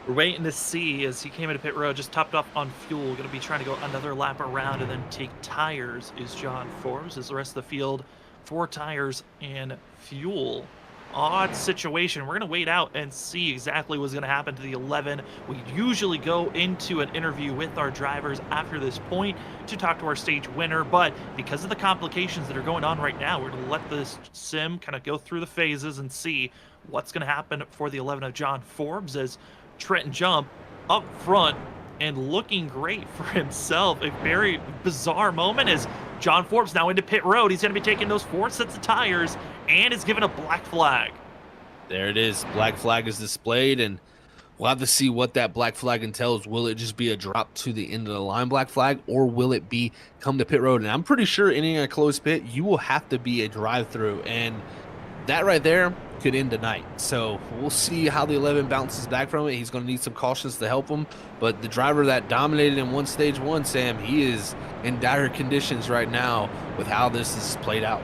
We're waiting to see as he came into pit road, just topped off on fuel. Going to be trying to go another lap around and then take tires is John Forbes. As the rest of the field, 4 tires and fuel. Odd situation. We're going to wait out and see exactly what's going to happen to the 11. We usually go into an interview with our drivers after this point to talk to our stage winner, but because of the complications that are going on right now, we're going to let this sim kind of go through the phases and see what's going to happen for the 11 of John Forbes as Trenton Jump up front and looking great for himself. A very bizarre moment as John Forbes now into pit road. He's going to be taking those 4 sets of tires and is given a black flag. There it is. Black flag is displayed, and we'll have to see what that black flag entails. Will it just be a drop to the end of the line black flag, or will it be come to pit road? And I'm pretty sure entering a closed pit, you will have to be a drive-through, and that right there could end tonight. So we'll see how the 11 bounces back from it. He's going to need some cautions to help him, but the driver that dominated in stage one, Sam, he is in dire conditions right now with how this is played out.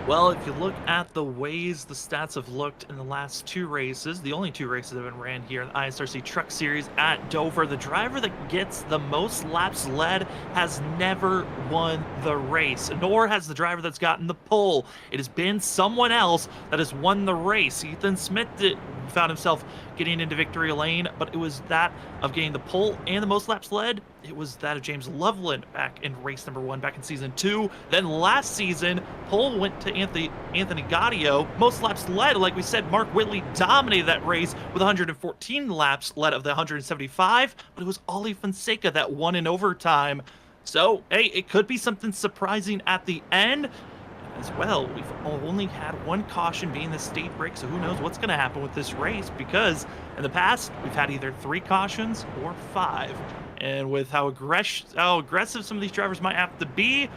Well, if you look at the ways the stats have looked in the last 2 races, the only 2 races that have been ran here in the ISRC Truck Series at Dover, the driver that gets the most laps led has never won the race, nor has the driver that's gotten the pole. It has been someone else that has won the race. Ethan Smith found himself getting into victory lane, but it was that of getting the pole and the most laps led. It was that of James Loveland back in race number 1 back in season 2. Then last season, pole went to Anthony Gaudio. Most laps led, like we said, Mark Whitley dominated that race with 114 laps led of the 175, but it was Ollie Fonseca that won in overtime. So, hey, it could be something surprising at the end. As well, we've only had 1 caution being the state break, so who knows what's going to happen with this race, because in the past we've had either 3 cautions or 5, and with how aggressive some of these drivers might have to be,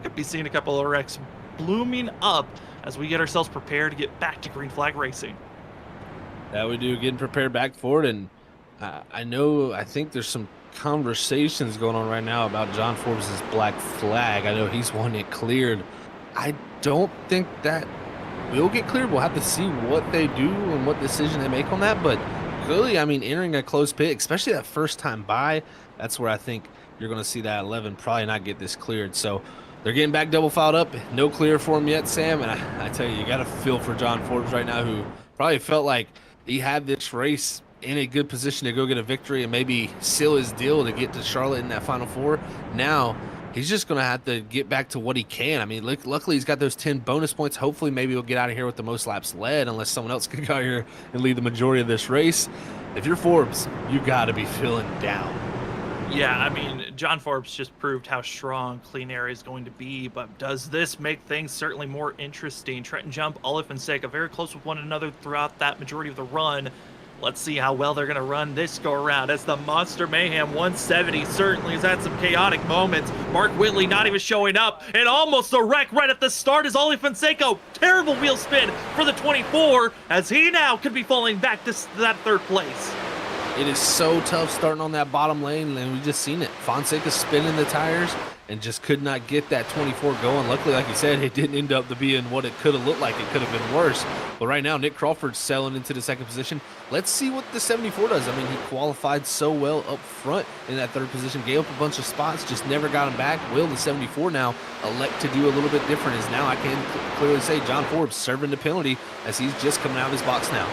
could be seeing a couple of wrecks blooming up as we get ourselves prepared to get back to green flag racing. That we do, getting prepared back for it. And I think there's some conversations going on right now about John Forbes' black flag. I know he's wanting it cleared. I don't think that will get cleared. We'll have to see what they do and what decision they make on that. But clearly, I mean, entering a closed pit, especially that first time by, that's where I think you're going to see that 11 probably not get this cleared. So they're getting back double filed up. No clear for him yet, Sam. And I tell you, you got to feel for John Forbes right now, who probably felt like he had this race in a good position to go get a victory and maybe seal his deal to get to Charlotte in that Final 4. Now he's just going to have to get back to what he can. I mean, luckily he's got those 10 bonus points. Hopefully maybe he'll get out of here with the most laps led, unless someone else can go out here and lead the majority of this race. If you're Forbes, you got to be feeling down. Yeah, I mean, John Forbes just proved how strong Clean Air is going to be, but does this make things certainly more interesting? Trenton Jump, Ollie Fonseca, very close with one another throughout that majority of the run. Let's see how well they're going to run this go-around as the Monster Mayhem 170 certainly has had some chaotic moments. Mark Whitley not even showing up, and almost a wreck right at the start as Ollie Fonseca, terrible wheel spin for the 24, as he now could be falling back to that 3rd place. It is so tough starting on that bottom lane, and we just seen it. Fonseca spinning the tires, and just could not get that 24 going. Luckily, like you said, it didn't end up to being what it could have looked like. It could have been worse. But right now, Nick Crawford's selling into the second position. Let's see what the 74 does. I mean, he qualified so well up front in that third position, gave up a bunch of spots, just never got him back. Will the 74 now elect to do a little bit different? Is now I can clearly say John Forbes serving the penalty as he's just coming out of his box now.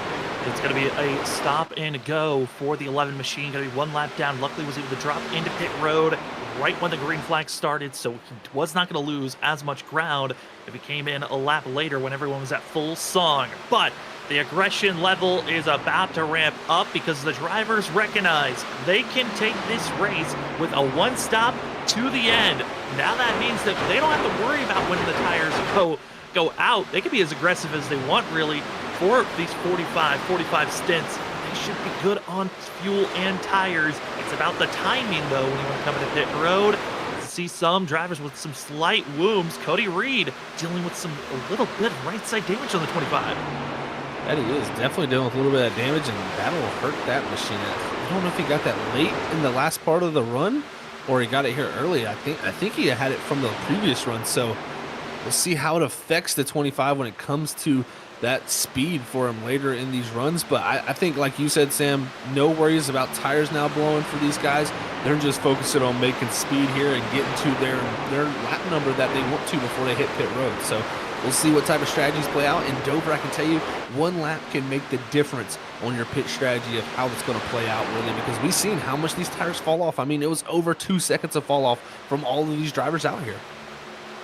It's going to be a stop and go for the 11 machine. Going to be one lap down. Luckily, was able to drop into pit road right when the green flag started, so he was not going to lose as much ground if he came in a lap later when everyone was at full song. But the aggression level is about to ramp up because the drivers recognize they can take this race with a one stop to the end. Now that means that they don't have to worry about when the tires go out. They can be as aggressive as they want, really, for these 45 stints. They should be good on fuel and tires. It's about the timing, though, when you want to come into pit road. See some drivers with some slight wounds. Cody Reed dealing with a little bit of right side damage on the 25. That he is definitely dealing with a little bit of damage, and that'll hurt that machine. I don't know if he got that late in the last part of the run, or he got it here early. I think he had it from the previous run. So we'll see how it affects the 25 when it comes to that speed for him later in these runs. But I think, like you said, Sam, no worries about tires now blowing for these guys. They're just focusing on making speed here and getting to their lap number that they want to before they hit pit road. So we'll see what type of strategies play out. In Dover, I can tell you, one lap can make the difference on your pit strategy of how it's going to play out, really, because we've seen how much these tires fall off. I mean, it was over 2 seconds of fall off from all of these drivers out here.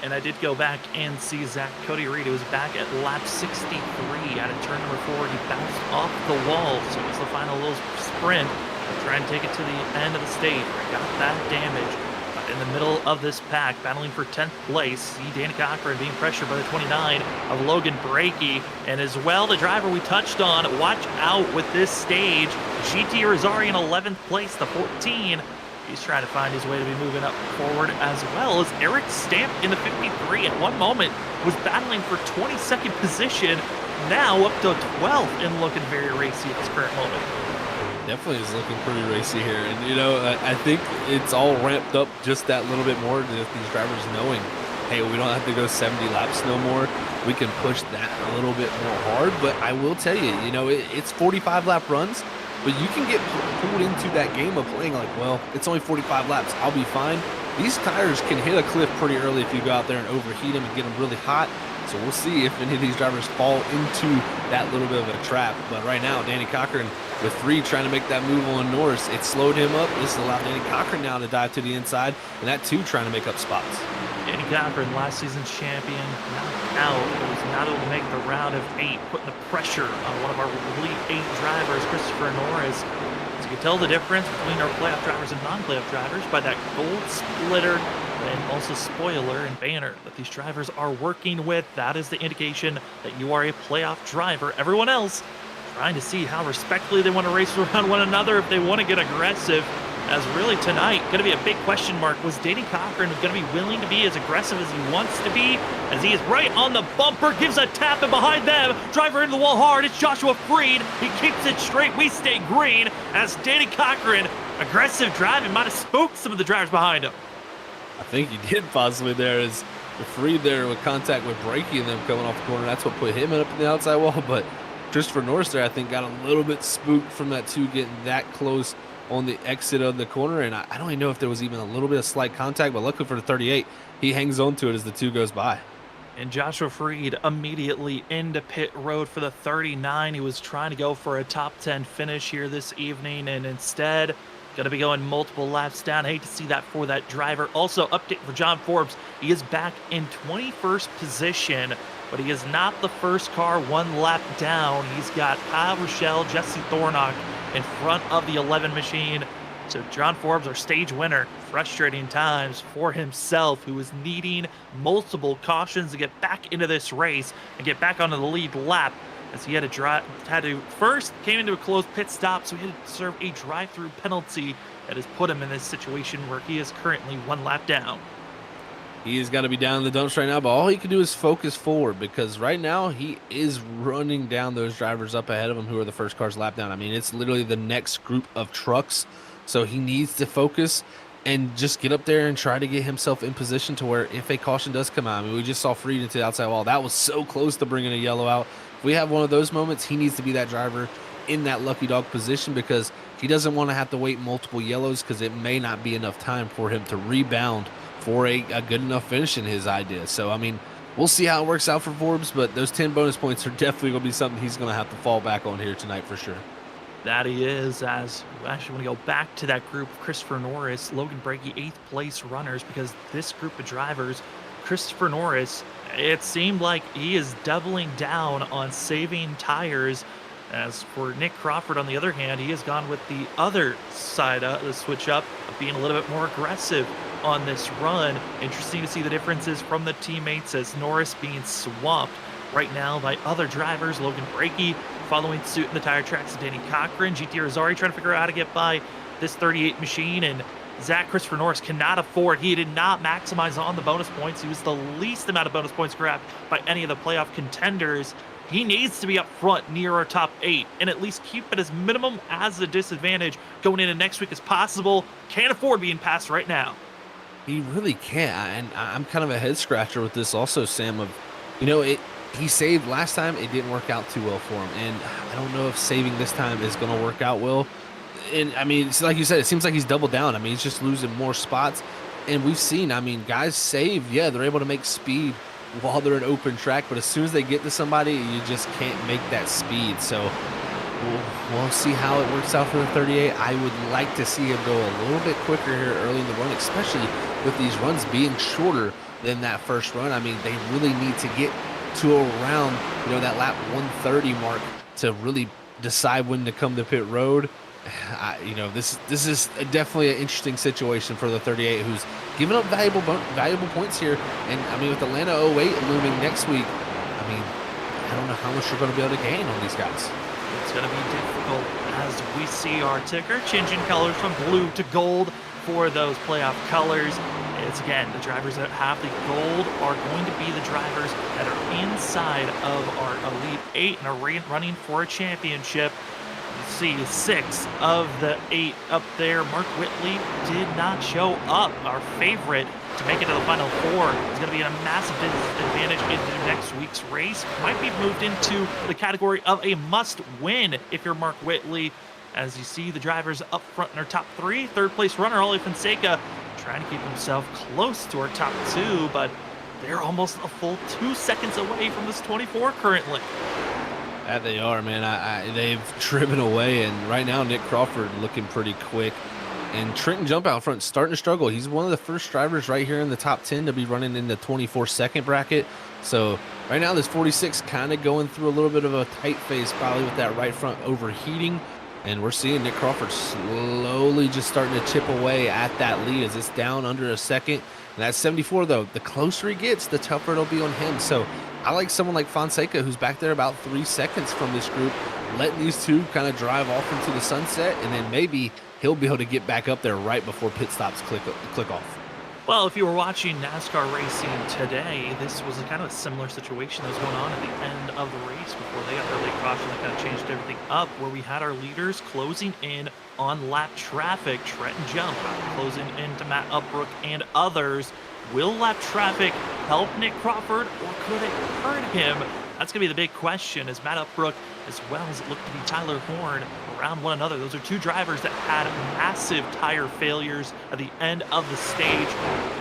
And I did go back and see Cody Reed. It was back at lap 63 out of turn number 4. He bounced off the wall, so it was the final little sprint. Trying to take it to the end of the stage where he got that damage. But in the middle of this pack, battling for 10th place, see Danny Cochran being pressured by the 29 of Logan Brakey. And as well, the driver we touched on, watch out with this stage. GT Rosari in 11th place, the 14. He's trying to find his way to be moving up forward, as well as Eric Stamp in the 53 at one moment was battling for 22nd position, now up to 12th and looking very racy at this current moment. Definitely is looking pretty racy here. And, you know, I think it's all ramped up just that little bit more, with these drivers knowing, hey, we don't have to go 70 laps no more. We can push that a little bit more hard. But I will tell you, you know, it's 45 lap runs. But you can get pulled into that game of playing like, well, it's only 45 laps. I'll be fine. These tires can hit a cliff pretty early if you go out there and overheat them and get them really hot. So we'll see if any of these drivers fall into that little bit of a trap. But right now, Danny Cochran with 3 trying to make that move on Norris. It slowed him up. This allowed Danny Cochran now to dive to the inside, and that 2 trying to make up spots. Danny Cochran, last season's champion, knocked out. It was not able to make the round of 8, putting the pressure on one of our elite 8 drivers, Christopher Norris. So you can tell the difference between our playoff drivers and non-playoff drivers by that gold splitter and also spoiler and banner that these drivers are working with. That is the indication that you are a playoff driver. Everyone else trying to see how respectfully they want to race around one another, if they want to get aggressive. As really tonight, going to be a big question mark. Was Danny Cochran going to be willing to be as aggressive as he wants to be? As he is right on the bumper, gives a tap, and behind them, driver into the wall hard. It's Joshua Freed. He keeps it straight. We stay green as Danny Cochran, aggressive driving, might have spooked some of the drivers behind him. I think he did possibly there, as the Freed there with contact with Brakey and them coming off the corner. That's what put him up in the outside wall. But Christopher Norris there, I think, got a little bit spooked from that 2 getting that close on the exit of the corner, and I don't even know if there was even a little bit of slight contact, but luckily for the 38, he hangs on to it as the 2 goes by. And Joshua Freed immediately into pit road for the 39. He was trying to go for a top 10 finish here this evening, and instead going to be going multiple laps down. Hate to see that for that driver. Also, update for John Forbes. He is back in 21st position, but he is not the first car 1 lap down. He's got Kyle Rochelle, Jesse Thornock in front of the 11 machine. So John Forbes, our stage winner, frustrating times for himself, who is needing multiple cautions to get back into this race and get back onto the lead lap, as he had to first came into a closed pit stop, so he had to serve a drive-through penalty that has put him in this situation where he is currently 1 lap down. He has got to be down in the dumps right now, but all he can do is focus forward, because right now he is running down those drivers up ahead of him who are the first cars lap down. I mean, it's literally the next group of trucks, so he needs to focus and just get up there and try to get himself in position to where if a caution does come out, I mean, we just saw Freed into the outside wall. That was so close to bringing a yellow out. If we have one of those moments, he needs to be that driver in that lucky dog position because he doesn't want to have to wait multiple yellows because it may not be enough time for him to rebound for a good enough finish in his idea. So, I mean, we'll see how it works out for Forbes, but those 10 bonus points are definitely going to be something he's going to have to fall back on here tonight for sure. That he is, as we actually want to go back to that group of Christopher Norris, Logan Brakey, 8th place runners, because this group of drivers, Christopher Norris, it seemed like he is doubling down on saving tires. As for Nick Crawford, on the other hand, he has gone with the other side of the switch up, of being a little bit more aggressive on this run. Interesting to see the differences from the teammates as Norris being swamped right now by other drivers. Logan Brakey following suit in the tire tracks of Danny Cochran. GT Rosari trying to figure out how to get by this 38 machine, and Zach Christopher Norris cannot afford. He did not maximize on the bonus points. He was the least amount of bonus points grabbed by any of the playoff contenders. He needs to be up front near our top 8 and at least keep it as minimum as a disadvantage going into next week as possible. Can't afford being passed right now. He really can't, and I'm kind of a head scratcher with this also, Sam, of, he saved last time. It didn't work out too well for him, and I don't know if saving this time is going to work out well. And, I mean, it's like you said, it seems like he's doubled down. I mean, he's just losing more spots, and we've seen, I mean, guys save, yeah, they're able to make speed while they're in open track, but as soon as they get to somebody, you just can't make that speed. So we'll see how it works out for the 38. I would like to see him go a little bit quicker here early in the run, especially with these runs being shorter than that first run. I mean, they really need to get to around, that lap 130 mark to really decide when to come to pit road. This is definitely an interesting situation for the 38, who's giving up valuable points here. And I mean, with Atlanta 08 looming next week, I mean, I don't know how much you're going to be able to gain on these guys. It's going to be difficult as we see our ticker changing colors from blue to gold for those playoff colors. It's, again, the drivers that have the gold are going to be the drivers that are inside of our Elite 8 and are running for a championship. You see 6 of the 8 up there. Mark Whitley did not show up, our favorite, to make it to the final 4. It's going to be a massive disadvantage into next week's race. Might be moved into the category of a must-win if you're Mark Whitley. As you see the drivers up front in our top 3. 3rd place runner, Ollie Fonseca, trying to keep himself close to our top 2, but they're almost a full 2 seconds away from this 24 currently. That they are, man. They've driven away, and right now Nick Crawford looking pretty quick. And Trenton Jump out front starting to struggle. He's one of the first drivers right here in the top 10 to be running in the 24-second bracket. So right now this 46 kind of going through a little bit of a tight phase, probably with that right front overheating. And we're seeing Nick Crawford slowly just starting to chip away at that lead as it's down under a second. And that's 74, though. The closer he gets, the tougher it'll be on him. So I like someone like Fonseca, who's back there about 3 seconds from this group, letting these two kind of drive off into the sunset, and then maybe he'll be able to get back up there right before pit stops click off. Well, if you were watching NASCAR racing today, this was a kind of a similar situation that was going on at the end of the race before they got their late caution that kind of changed everything up, where we had our leaders closing in on lap traffic. Trenton Jump closing into Matt Upbrook and others. Will lap traffic help Nick Crawford, or could it hurt him? That's going to be the big question, as Matt Upbrook, as well as it looked to be Tyler Horn, around one another. Those are 2 drivers that had massive tire failures at the end of the stage.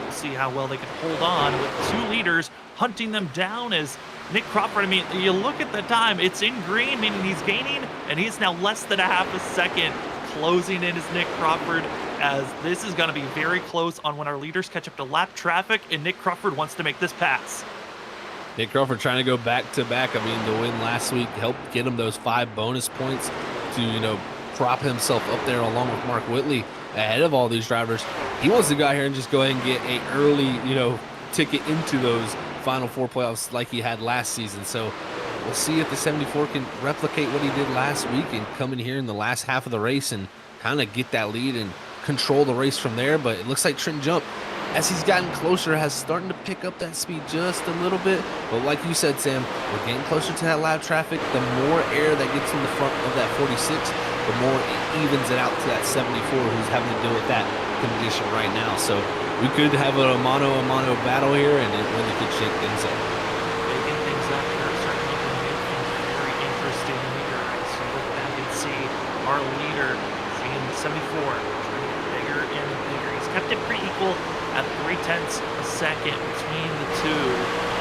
We'll see how well they can hold on with 2 leaders hunting them down. As Nick Crawford, I mean, you look at the time, it's in green, meaning he's gaining, and he's now less than a half a second. Closing in is Nick Crawford, as this is going to be very close on when our leaders catch up to lap traffic, and Nick Crawford wants to make this pass. Nick Crawford trying to go back-to-back. I mean, the win last week helped get him those 5 bonus points to, prop himself up there along with Mark Whitley ahead of all these drivers. He wants to go out here and just go ahead and get a early, ticket into those final 4 playoffs like he had last season. So we'll see if the 74 can replicate what he did last week and come in here in the last half of the race and kind of get that lead and control the race from there. But it looks like Trenton Jump, as he's gotten closer, has starting to pick up that speed just a little bit. But like you said, Sam, we're getting closer to that lap traffic. The more air that gets in the front of that 46, the more it evens it out to that 74, who's having to deal with that condition right now. So we could have a mano-a-mano battle here, and it really could shake things up. Making things up here, certainly making very interesting here. So look back and see our leader, seeing 74, trying to get bigger and bigger. He's kept it pretty equal at 0.3 of a second between the two.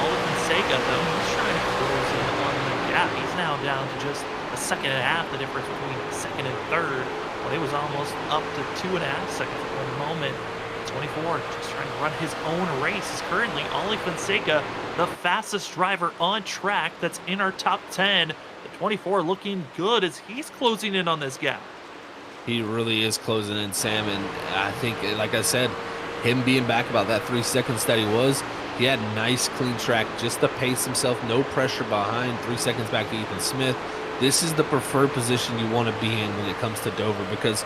Oliver Sega, though, he's trying to close in on the gap. He's now down to just a second and a half, the difference between second and third. Well, it was almost up to 2.5 seconds at one moment. 24 just trying to run his own race. Is currently Oli Fonseca, the fastest driver on track that's in our top 10. The 24 looking good as he's closing in on this gap. He really is closing in, Sam, and I think, like I said, him being back about that 3 seconds that he had nice clean track just to pace himself, no pressure behind, 3 seconds back to Ethan Smith. This is the preferred position you want to be in when it comes to Dover, because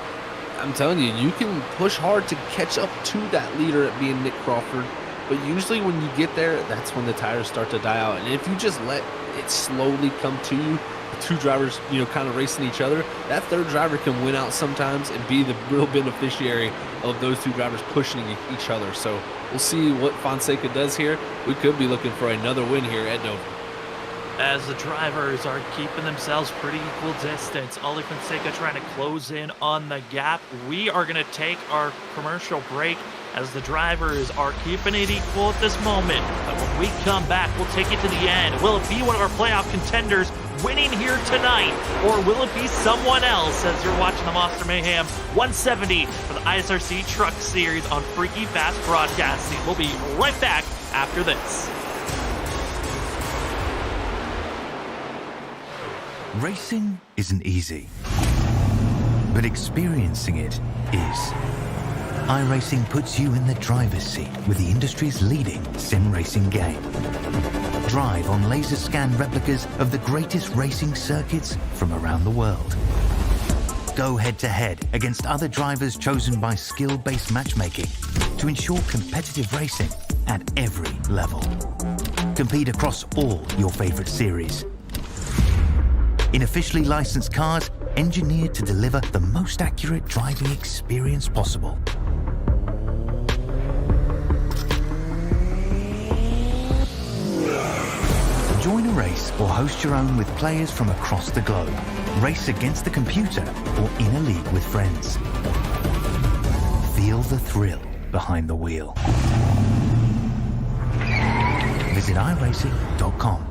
I'm telling you, you can push hard to catch up to that leader at being Nick Crawford, but usually when you get there, that's when the tires start to die out. And if you just let it slowly come to you, two drivers, kind of racing each other, that third driver can win out sometimes and be the real beneficiary of those two drivers pushing each other. So we'll see what Fonseca does here. We could be looking for another win here at Dover. As the drivers are keeping themselves pretty equal distance, Oli Fonseca trying to close in on the gap. We are going to take our commercial break as the drivers are keeping it equal at this moment. But when we come back, we'll take it to the end. Will it be one of our playoff contenders winning here tonight, or will it be someone else? As you're watching the Monster Mayhem 170 for the ISRC Truck Series on Freaky Fast Broadcasting. We'll be right back after this. Racing isn't easy, but experiencing it is. iRacing puts you in the driver's seat with the industry's leading sim racing game. Drive on laser scan replicas of the greatest racing circuits from around the world. Go head to head against other drivers chosen by skill-based matchmaking to ensure competitive racing at every level. Compete across all your favorite series. In officially licensed cars, engineered to deliver the most accurate driving experience possible. Join a race or host your own with players from across the globe. Race against the computer or in a league with friends. Feel the thrill behind the wheel. Visit iRacing.com.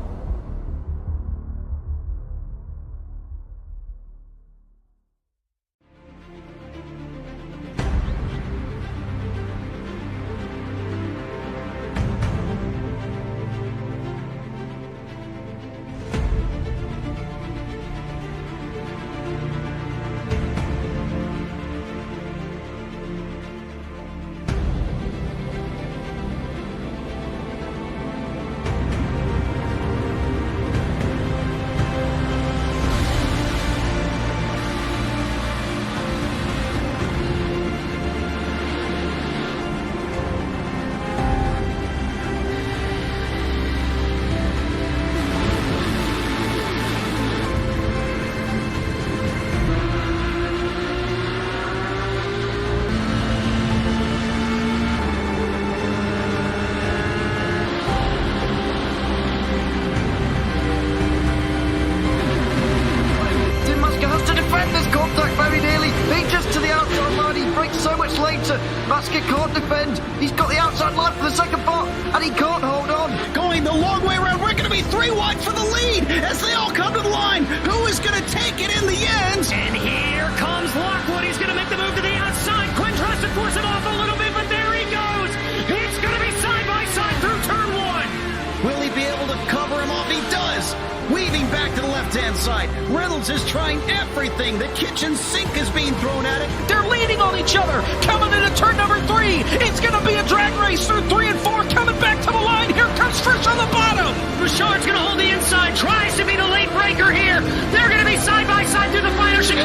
Basket can't defend. He's got the outside line for the second part, and he can't hold on. Going the long way around. We're going to be 3 wide for the lead as they all come to the line. Who is going to take it in the end? And here comes Lockwood. He's going to make the move to the outside. Quinn tries to force him off a little bit, but there he goes. It's going to be side by side through turn 1. Will he be able to cover him off? He does. Weaving back to the left-hand side. Reynolds is trying everything. The kitchen sink is being thrown at it. They're leaning on each other. Coming into turn number 3. It's going to be a drag race through 3 and 4. Coming back to the line. Here comes Trish on the bottom. Bouchard's going to hold the inside. Tries to be the late breaker here. They're going to be side by side through the final chicane.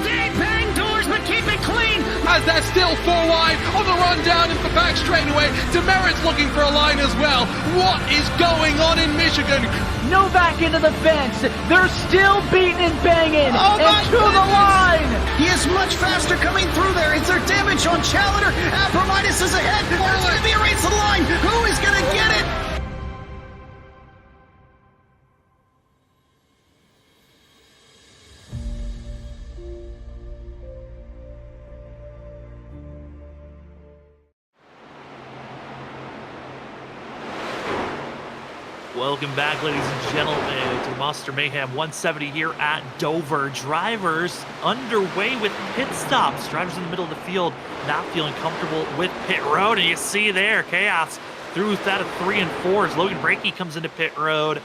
They bang doors, but keep it clean. As has that still 4 wide on the run down into the back straightaway. Demerit's looking for a line as well. What is going on in Michigan? Novak into the fence. They're still beating and banging. Oh my and to the line. He is much faster coming through there. Is there damage on Challenger? Abramitis is ahead. There's going to be a race to the line. Who is going to get it? Welcome back, ladies and gentlemen, to Monster Mayhem 170 here at Dover. Drivers underway with pit stops. Drivers in the middle of the field not feeling comfortable with pit road. And you see there, chaos through that of 3 and 4 as Logan Brakey comes into pit road.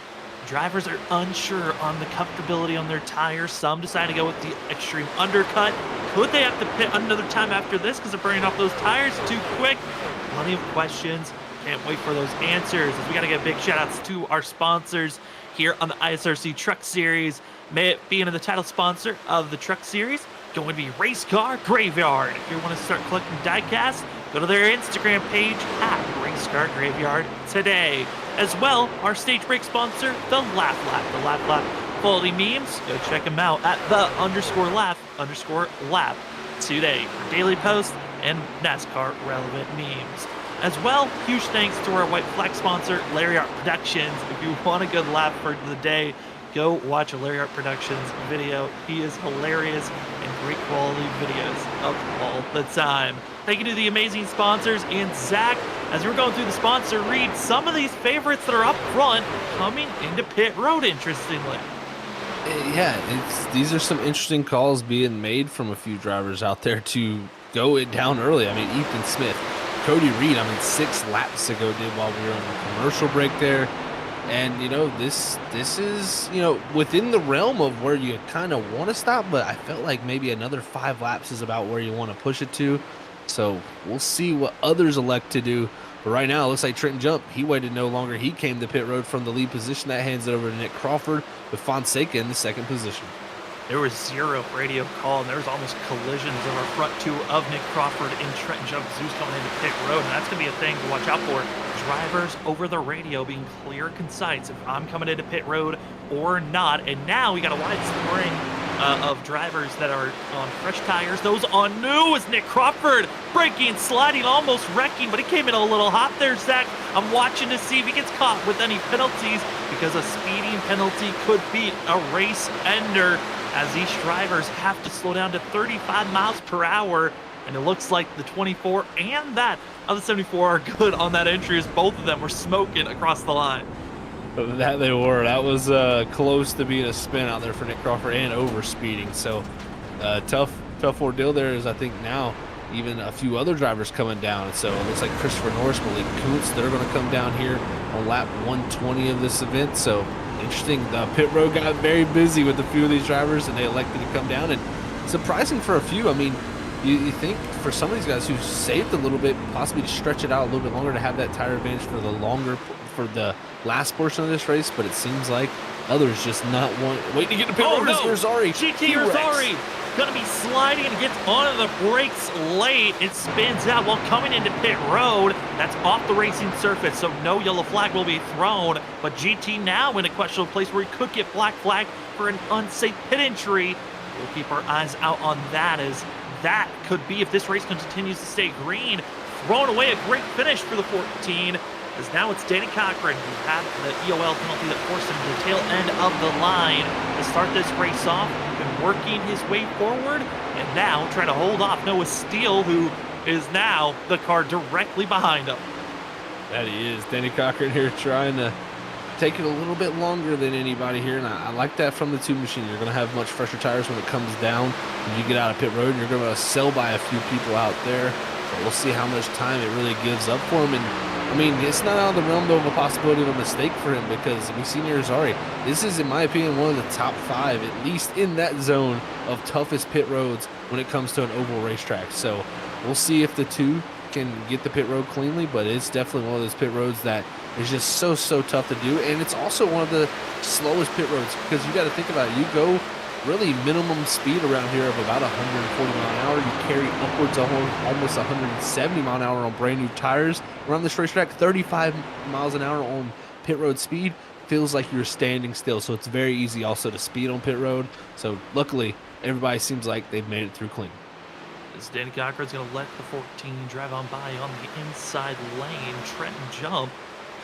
Drivers are unsure on the comfortability on their tires. Some decide to go with the extreme undercut. Could they have to pit another time after this because they're burning off those tires too quick? Plenty of questions. Can't wait for those answers, as we got to get big shout outs to our sponsors here on the ISRC Truck Series. May it being the title sponsor of the Truck Series, going to be Race Car Graveyard. If you want to start collecting diecast, go to their Instagram page at Race Car Graveyard today. As well, our stage break sponsor, the Laugh Lap. The Laugh Lap quality memes, go check them out at the_laugh_lap today for daily posts and NASCAR relevant memes. As well, huge thanks to our white flag sponsor, Larry Art Productions. If you want a good laugh for the day, go watch a Larry Art Productions video. He is hilarious and great quality videos up all the time. Thank you to the amazing sponsors. And Zach, as we're going through the sponsor read, some of these favorites that are up front coming into pit road, interestingly. Yeah, these are some interesting calls being made from a few drivers out there to go it down early. I mean, Ethan Smith, Cody Reed, 6 laps ago did while we were on the commercial break there. And, this is, within the realm of where you kind of want to stop, but I felt like maybe another 5 laps is about where you want to push it to. So we'll see what others elect to do. But right now, it looks like Trenton Jump, he waited no longer. He came to pit road from the lead position. That hands it over to Nick Crawford with Fonseca in the 2nd position. There was 0 radio call, and there was almost collisions over front 2 of Nick Crawford and Trenton Jump Zeus coming into pit road, and that's going to be a thing to watch out for. Drivers over the radio being clear and concise if I'm coming into pit road or not. And now we got a wide spring of drivers that are on fresh tires. Those on new is Nick Crawford braking, sliding, almost wrecking, but he came in a little hot there, Zach. I'm watching to see if he gets caught with any penalties, because a speeding penalty could be a race ender, as these drivers have to slow down to 35 miles per hour. And it looks like the 24 and that of the 74 are good on that entry, as both of them were smoking across the line. That they were. That was close to being a spin out there for Nick Crawford and over speeding. So tough ordeal there, as I think now even a few other drivers coming down. So it looks like Christopher Norris, Malik Kuntz, they're going to come down here on lap 120 of this event. So interesting. The pit road got very busy with a few of these drivers, and they elected to come down. And surprising for a few. I mean, you think for some of these guys who saved a little bit, possibly to stretch it out a little bit longer to have that tire advantage for the last portion of this race, but it seems like others just not waiting to get to pit road. Rosari, GT Rosari going to be sliding and gets onto the brakes late. It spins out while coming into pit road. That's off the racing surface, so no yellow flag will be thrown. But GT now in a questionable place where he could get black flag for an unsafe pit entry. We'll keep our eyes out on that, as that could be, if this race continues to stay green, throwing away a great finish for the 14. As now it's Danny Cochran who had the EOL penalty that forced him to the tail end of the line to start this race off. Been working his way forward, and now trying to hold off Noah Steele, who is now the car directly behind him. That he is. Danny Cochran here trying to take it a little bit longer than anybody here, and I like that from the 2 machine. You're going to have much fresher tires when it comes down. When you get out of pit road, you're going to sell by a few people out there. So we'll see how much time it really gives up for him. And I mean, it's not out of the realm, though, of a possibility of a mistake for him, because we've seen Rosari. This is, in my opinion, one of the top 5, at least in that zone, of toughest pit roads when it comes to an oval racetrack. So we'll see if the 2 can get the pit road cleanly, but it's definitely one of those pit roads that is just so tough to do. And it's also one of the slowest pit roads, because you got to think about it. You go really minimum speed around here of about 140 mile an hour. You carry upwards of almost 170 mile an hour on brand new tires around this racetrack. 35 miles an hour on pit road speed feels like you're standing still, so it's very easy also to speed on pit road. So luckily, everybody seems like they've made it through clean. As Danny Cochran's going to let the 14 drive on by on the inside lane. Trenton Jump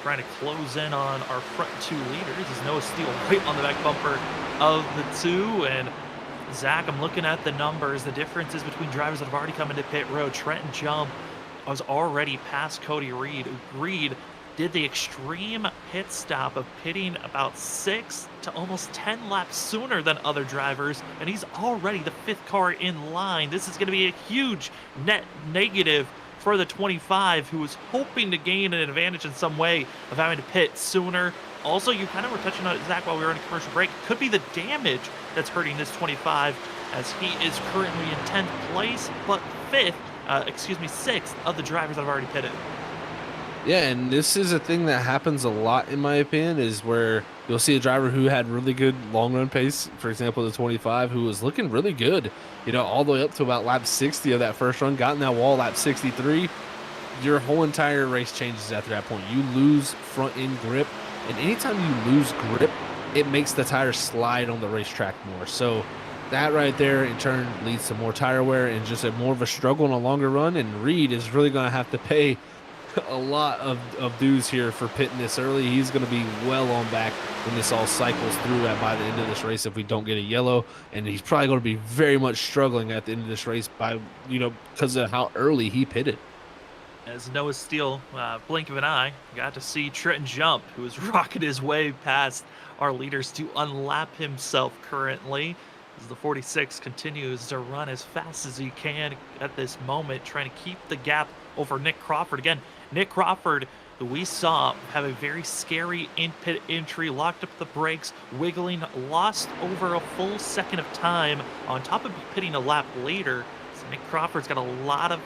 trying to close in on our front two leaders. As Noah Steele right on the back bumper of the two. And Zach, I'm looking at the numbers. The differences between drivers that have already come into pit road. Trenton Jump was already past Cody Reed. Reed did the extreme pit stop of pitting about 6 to almost 10 laps sooner than other drivers, and he's already the 5th car in line. This is going to be a huge net negative for the 25, who was hoping to gain an advantage in some way of having to pit sooner. Also, you kind of were touching on it, Zach, while we were in a commercial break. It could be the damage that's hurting this 25, as he is currently in 10th place, but 6th of the drivers that have already pitted. Yeah, and this is a thing that happens a lot, in my opinion, is where you'll see a driver who had really good long run pace, for example, the 25, who was looking really good, all the way up to about lap 60 of that first run, got in that wall lap 63. Your whole entire race changes after that point. You lose front end grip, and anytime you lose grip, it makes the tires slide on the racetrack more. So that right there, in turn, leads to more tire wear and just more of a struggle in a longer run, and Reed is really going to have to pay a lot of dues here for pitting this early. He's going to be well on back when this all cycles through by the end of this race if we don't get a yellow, and he's probably going to be very much struggling at the end of this race by because of how early he pitted. As Noah Steele, blink of an eye, got to see Trenton Jump, who is rocking his way past our leaders to unlap himself currently, as the 46 continues to run as fast as he can at this moment, trying to keep the gap over Nick Crawford. Again, Nick Crawford, who we saw have a very scary in-pit entry, locked up the brakes, wiggling, lost over a full second of time on top of pitting a lap later. So Nick Crawford's got a lot of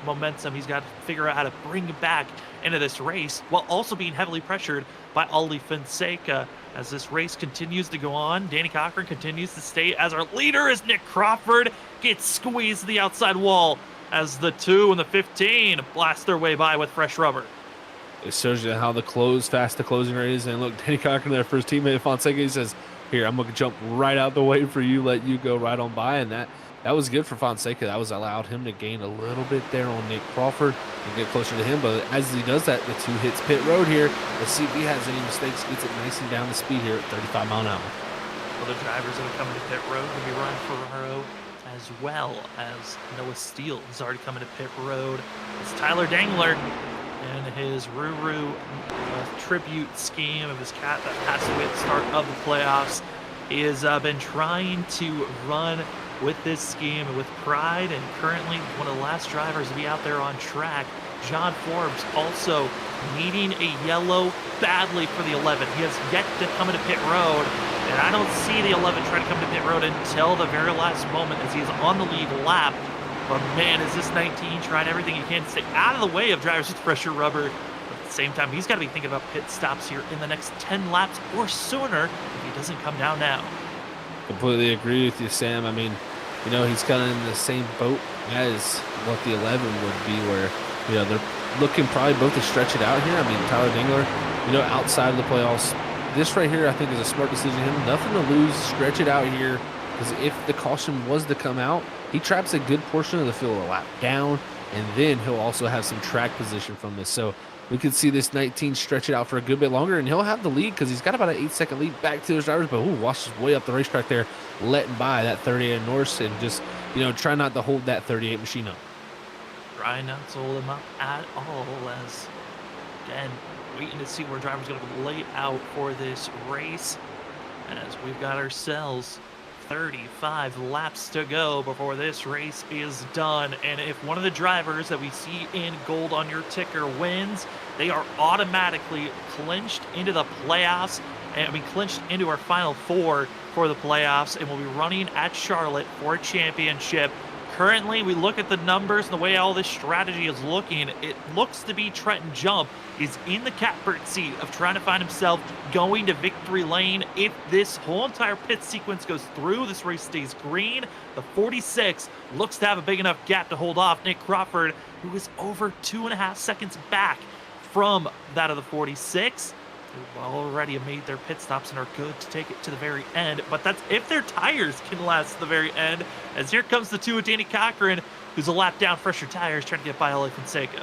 momentum. He's got to figure out how to bring it back into this race while also being heavily pressured by Ali Fonseca. As this race continues to go on, Danny Cochran continues to stay as our leader as Nick Crawford gets squeezed to the outside wall as the 2 and the 15 blast their way by with fresh rubber. It shows you how fast the closing rate is. And look, Danny Cochran, their first teammate, Fonseca, he says, here, I'm going to jump right out the way for you, let you go right on by. And that was good for Fonseca. That was allowed him to gain a little bit there on Nick Crawford and get closer to him. But as he does that, the 2 hits pit road here. Let's see if he has any mistakes, gets it nice and down the speed here at 35 mile an hour. Other drivers that are coming to pit road will be Ryan Ferraro, as well as Noah Steele is already coming to pit road. It's Tyler Dangler and his Ruru tribute scheme of his cat that passed away at the start of the playoffs. He has been trying to run with this scheme with pride, and currently one of the last drivers to be out there on track. John Forbes also needing a yellow badly for the 11. He has yet to come into pit road, and I don't see the 11 trying to come to pit road until the very last moment as he's on the lead lap. But man, is this 19 trying everything he can to stay out of the way of drivers with pressure rubber. But at the same time, he's got to be thinking about pit stops here in the next 10 laps or sooner if he doesn't come down now. Completely agree with you, Sam. I mean, he's kind of in the same boat as what the 11 would be, where, they're looking probably both to stretch it out here. I mean, Tyler Dingler, outside of the playoffs, this right here I think is a smart decision. Him, nothing to lose, stretch it out here, because if the caution was to come out, he traps a good portion of the field a lap down, and then he'll also have some track position from this. So we could see this 19 stretch it out for a good bit longer, and he'll have the lead because he's got about an 8-second lead back to his drivers, but washes way up the racetrack there, letting by that 38 Norse, and just, try not to hold that 38 machine up. Try not to hold him up at all, as, again, waiting to see where drivers going to lay out for this race, as we've got ourselves 35 laps to go before this race is done. And if one of the drivers that we see in gold on your ticker wins, they are automatically clinched into the playoffs, and clinched into our final 4 for the playoffs, and we'll be running at Charlotte for a championship Currently, we look at the numbers and the way all this strategy is looking. It looks to be Trenton Jump is in the catbird seat of trying to find himself going to victory lane. If this whole entire pit sequence goes through, this race stays green. The 46 looks to have a big enough gap to hold off Nick Crawford, who is over 2.5 seconds back from that of the 46. Who already have made their pit stops and are good to take it to the very end. But that's if their tires can last to the very end, as here comes the 2 of Danny Cochran, who's a lap down, fresher tires, trying to get by Ole Fonseca.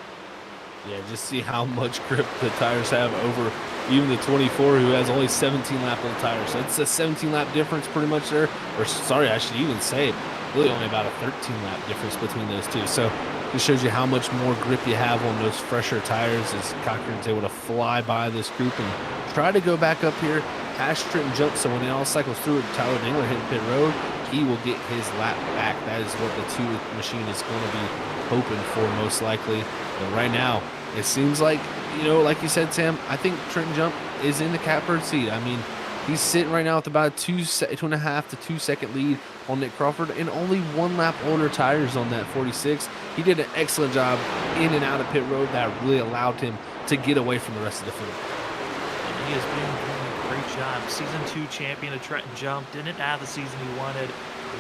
Yeah, just see how much grip the tires have over even the 24, who has only 17 lap on tires. So it's a 17 lap difference pretty much there. Or sorry, I should even say really only about a 13 lap difference between those two. So this shows you how much more grip you have on those fresher tires as Cochran's able to fly by this group and try to go back up here, pass Trenton Jump. So when it all cycles through it, Tyler Dingler hitting pit road, he will get his lap back. That is what the 2 machine is going to be hoping for most likely. But right now, it seems like, you know, like you said, Sam, I think Trenton Jump is in the catbird seat. I mean, he's sitting right now with about a 2.5 to 2 second lead on Nick Crawford and only 1 lap older tires on that 46. He did an excellent job in and out of pit road that really allowed him to get away from the rest of the field. He has been doing a great job. Season 2 champion of Trenton Jump. Didn't have the season he wanted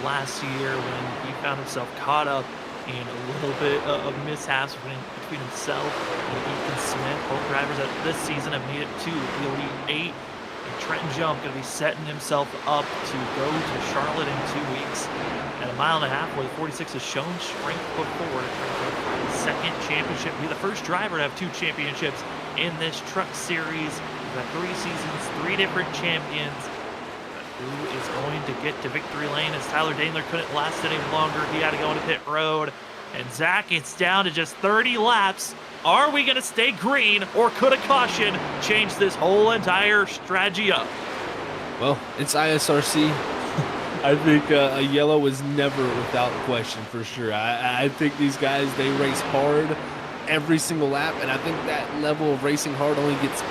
last year when he found himself caught up in a little bit of mishaps between himself and Ethan Smith. Both drivers this season have made it to the Elite 8. And Trenton Jump going to be setting himself up to go to Charlotte in 2 weeks at 1.5 miles where the 46 has shown strength before to try to go for his 2nd championship. He'll be the first driver to have 2 championships in this truck series. We've got 3 seasons, 3 different champions. Who is going to get to victory lane as Tyler Dangler couldn't last any longer. He had to go into pit road. And Zach, it's down to just 30 laps. Are we going to stay green, or could a caution change this whole entire strategy up? Well, it's ISRC. I think a yellow is never without question for sure. I think these guys, they race hard every single lap, and I think that level of racing hard only gets,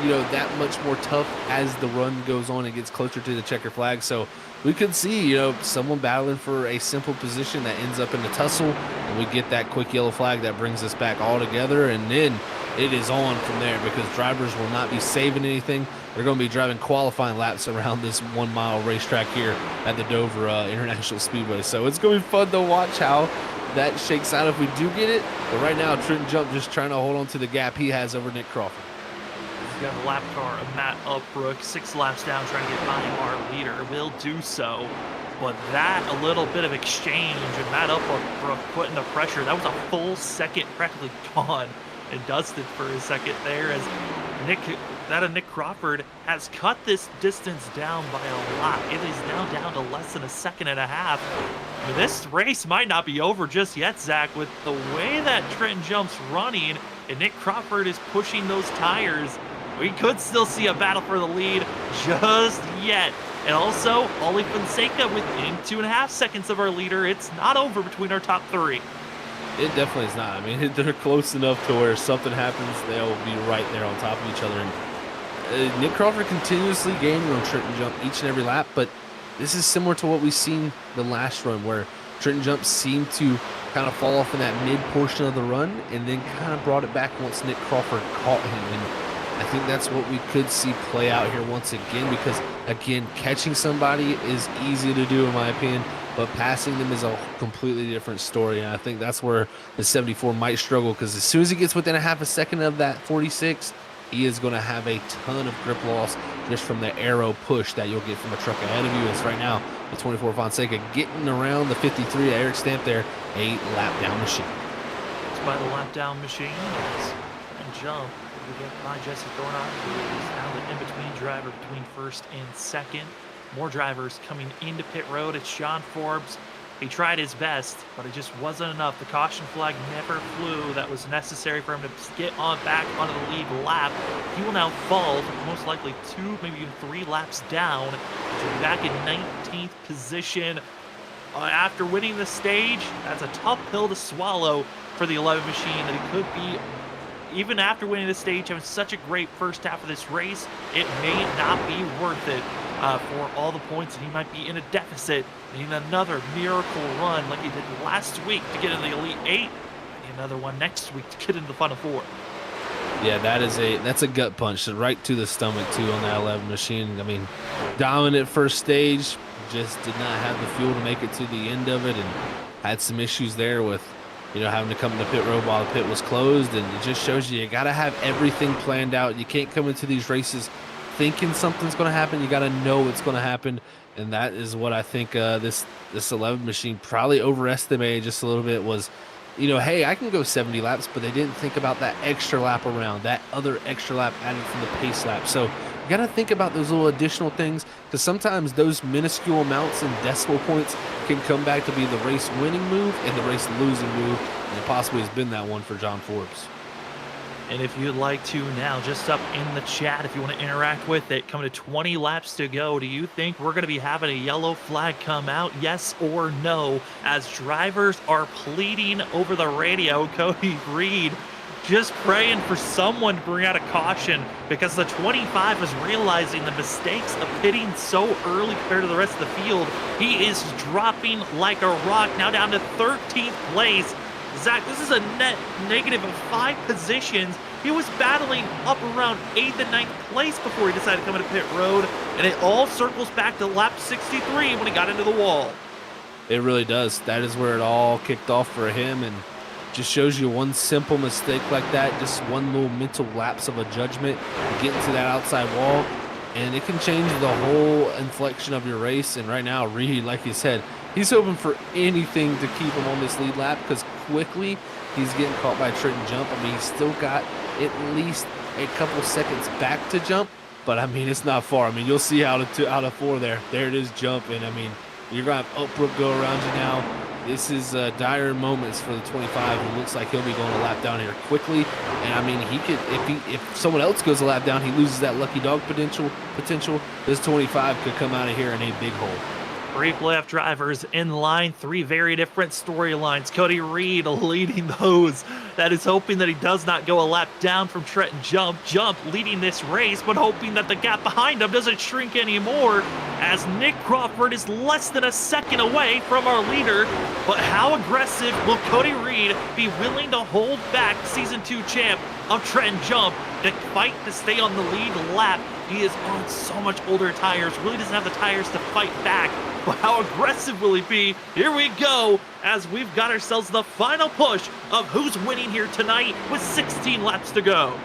you know, that much more tough as the run goes on and gets closer to the checker flag. So we could see, you know, someone battling for a simple position that ends up in a tussle, and we get that quick yellow flag that brings us back all together, and then it is on from there because drivers will not be saving anything. They're going to be driving qualifying laps around this 1 mile racetrack here at the Dover International Speedway. So it's going to be fun to watch how that shakes out if we do get it. But right now, Trenton Jump just trying to hold on to the gap he has over Nick Crawford. He's got a lap car of Matt Upbrook, 6 laps down, trying to get by our leader. Will do so. But that, a little bit of exchange, and Matt Upbrook putting the pressure. That was a full second practically gone and dusted for a second there as Nick Crawford has cut this distance down by a lot. It is now down to less than 1.5 seconds. I mean, this race might not be over just yet, Zach, with the way that Trenton Jump's running and Nick Crawford is pushing those tires. We could still see a battle for the lead just yet. And also, Ole Fonseca within 2.5 seconds of our leader. It's not over between our top 3. It definitely is not. I mean, they're close enough to where if something happens, they'll be right there on top of each other. And Nick Crawford continuously gaining on Trenton Jump each and every lap, but this is similar to what we've seen the last run where Trenton Jump seemed to kind of fall off in that mid portion of the run and then kind of brought it back once Nick Crawford caught him. And I think that's what we could see play out here once again because, again, catching somebody is easy to do in my opinion, but passing them is a completely different story. And I think that's where the 74 might struggle because as soon as he gets within 0.5 second of that 46, he is going to have a ton of grip loss just from the arrow push that you'll get from a truck ahead of you. As right now, the 24 Fonseca getting around the 53 Eric Stamp there, a lap down machine. It's by the lap down machine. And Jump, we get by Jesse Thornott, who is now the in-between driver between first and second. More drivers coming into pit road. It's Sean Forbes. He tried his best, but it just wasn't enough. The caution flag never flew. That was necessary for him to get on back onto the lead lap. He will now fall to most likely 2, maybe even 3 laps down to be back in 19th position. After winning the stage, that's a tough pill to swallow for the 11 machine that he could be even after winning the stage, having such a great first half of this race, it may not be worth it for all the points, and he might be in a deficit. Need another miracle run like he did last week to get in the Elite 8. Need another one next week to get into the Final 4. Yeah, that's a gut punch right to the stomach too on that 11 machine. I mean, dominant first stage, just did not have the fuel to make it to the end of it, and had some issues there with, you know, having to come to pit road while the pit was closed. And it just shows you got to have everything planned out. You can't come into these races thinking something's going to happen. You got to know it's going to happen, and that is what I think this 11 machine probably overestimated just a little bit. Was, you know, hey, I can go 70 laps, but they didn't think about that extra lap around, that other extra lap added from the pace lap. So you got to think about those little additional things, because sometimes those minuscule amounts in decimal points can come back to be the race winning move and the race losing move, and it possibly has been that one for John Forbes. And if you'd like to now, just up in the chat, if you want to interact with it, coming to 20 laps to go, do you think we're going to be having a yellow flag come out? Yes or no? As drivers are pleading over the radio, Cody Reed just praying for someone to bring out a caution, because the 25 is realizing the mistakes of pitting so early compared to the rest of the field. He is dropping like a rock, now down to 13th place. Zach, this is a net negative of 5 positions. He was battling up around 8th and 9th place before he decided to come into pit road, and it all circles back to lap 63 when he got into the wall. It really does. That is where it all kicked off for him, and just shows you one simple mistake like that, just one little mental lapse of a judgment, get into that outside wall, and it can change the whole inflection of your race. And right now, Reed, like you said, he's hoping for anything to keep him on this lead lap, because quickly he's getting caught by Trenton Jump. I mean, he's still got at least a couple seconds back to Jump, but I mean, it's not far. I mean, you'll see out of 4 there. There it is, Jump, and I mean, you're going to have Uppbeat go around you now. This is dire moments for the 25. It looks like he'll be going a lap down here quickly, and I mean, he could, if someone else goes a lap down, he loses that lucky dog potential. This 25 could come out of here in a big hole. 3 playoff drivers in line, 3 very different storylines. Cody Reed leading those. That is hoping that he does not go a lap down from Trenton Jump. Jump leading this race, but hoping that the gap behind him doesn't shrink anymore, as Nick Crawford is less than a second away from our leader. But how aggressive will Cody Reed be willing to hold back Season 2 champ of Trenton Jump to fight to stay on the lead lap? He is on so much older tires, really doesn't have the tires to fight back. But how aggressive will he be? Here we go, as we've got ourselves the final push of who's winning here tonight with 16 laps to go.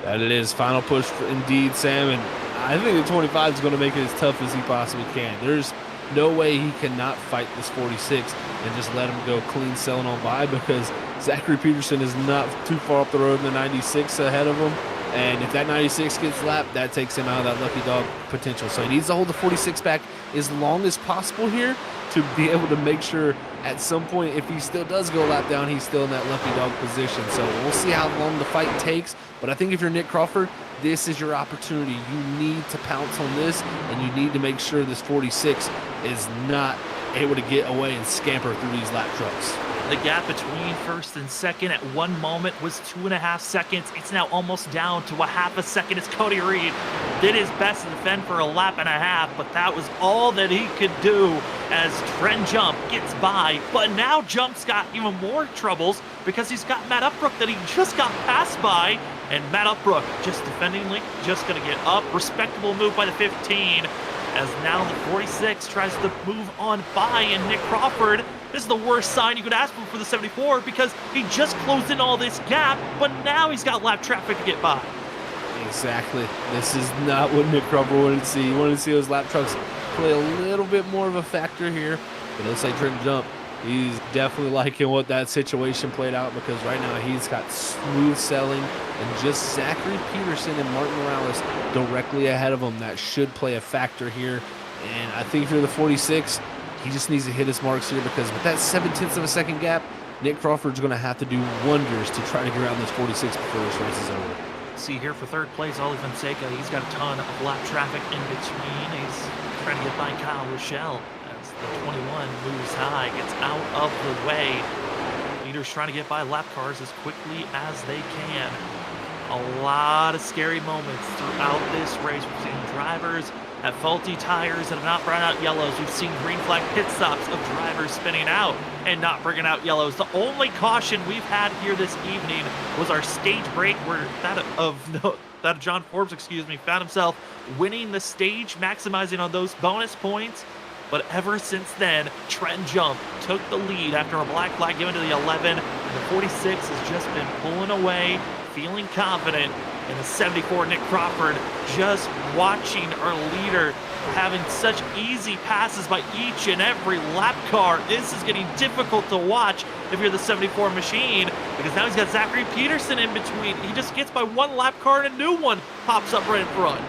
That it is, final push indeed, Sam, and I think the 25 is going to make it as tough as he possibly can. There's no way he cannot fight this 46 and just let him go clean sailing on by, because Zachary Peterson is not too far up the road in the 96 ahead of him. And if that 96 gets lapped, that takes him out of that lucky dog potential. So he needs to hold the 46 back as long as possible here to be able to make sure at some point, if he still does go a lap down, he's still in that lucky dog position. So we'll see how long the fight takes. But I think if you're Nick Crawford, this is your opportunity. You need to pounce on this, and you need to make sure this 46 is not able to get away and scamper through these lap trucks. The gap between first and second at one moment was 2.5 seconds. It's now almost down to a half a second as Cody Reed did his best to defend for a lap and a half, but that was all that he could do as Trenton Jump gets by. But now Jump's got even more troubles, because he's got Matt Uppbeat that he just got passed by, and Matt Uppbeat just defendingly just going to get up. Respectable move by the 15, as now the 46 tries to move on by, and Nick Crawford, this is the worst sign you could ask for the 74, because he just closed in all this gap, but now he's got lap traffic to get by. Exactly. This is not what Nick Crawford wanted to see. He wanted to see those lap trucks play a little bit more of a factor here. But it looks like Trenton Jump, he's definitely liking what that situation played out, because right now he's got smooth sailing and just Zachary Peterson and Martin Morales directly ahead of him. That should play a factor here. And I think if you're the 46, he just needs to hit his marks here, because with that 0.7 of a second gap, Nick Crawford's going to have to do wonders to try to get around this 46 before this race is over. See here for third place, Ollie Fonseca. He's got a ton of lap traffic in between. He's trying to get by Kyle Rochelle as the 21 moves high, gets out of the way. We leaders trying to get by lap cars as quickly as they can. A lot of scary moments throughout this race. We've seen drivers have faulty tires and have not brought out yellows. We've seen green flag pit stops of drivers spinning out and not bringing out yellows. The only caution we've had here this evening was our stage break, where that of John Forbes, found himself winning the stage, maximizing on those bonus points. But ever since then, Trenton Jump took the lead after a black flag given to the 11, and the 46 has just been pulling away, feeling confident. And the 74, Nick Crawford, just watching our leader having such easy passes by each and every lap car. This is getting difficult to watch if you're the 74 machine, because now he's got Zachary Peterson in between. He just gets by one lap car and a new one pops up right in front.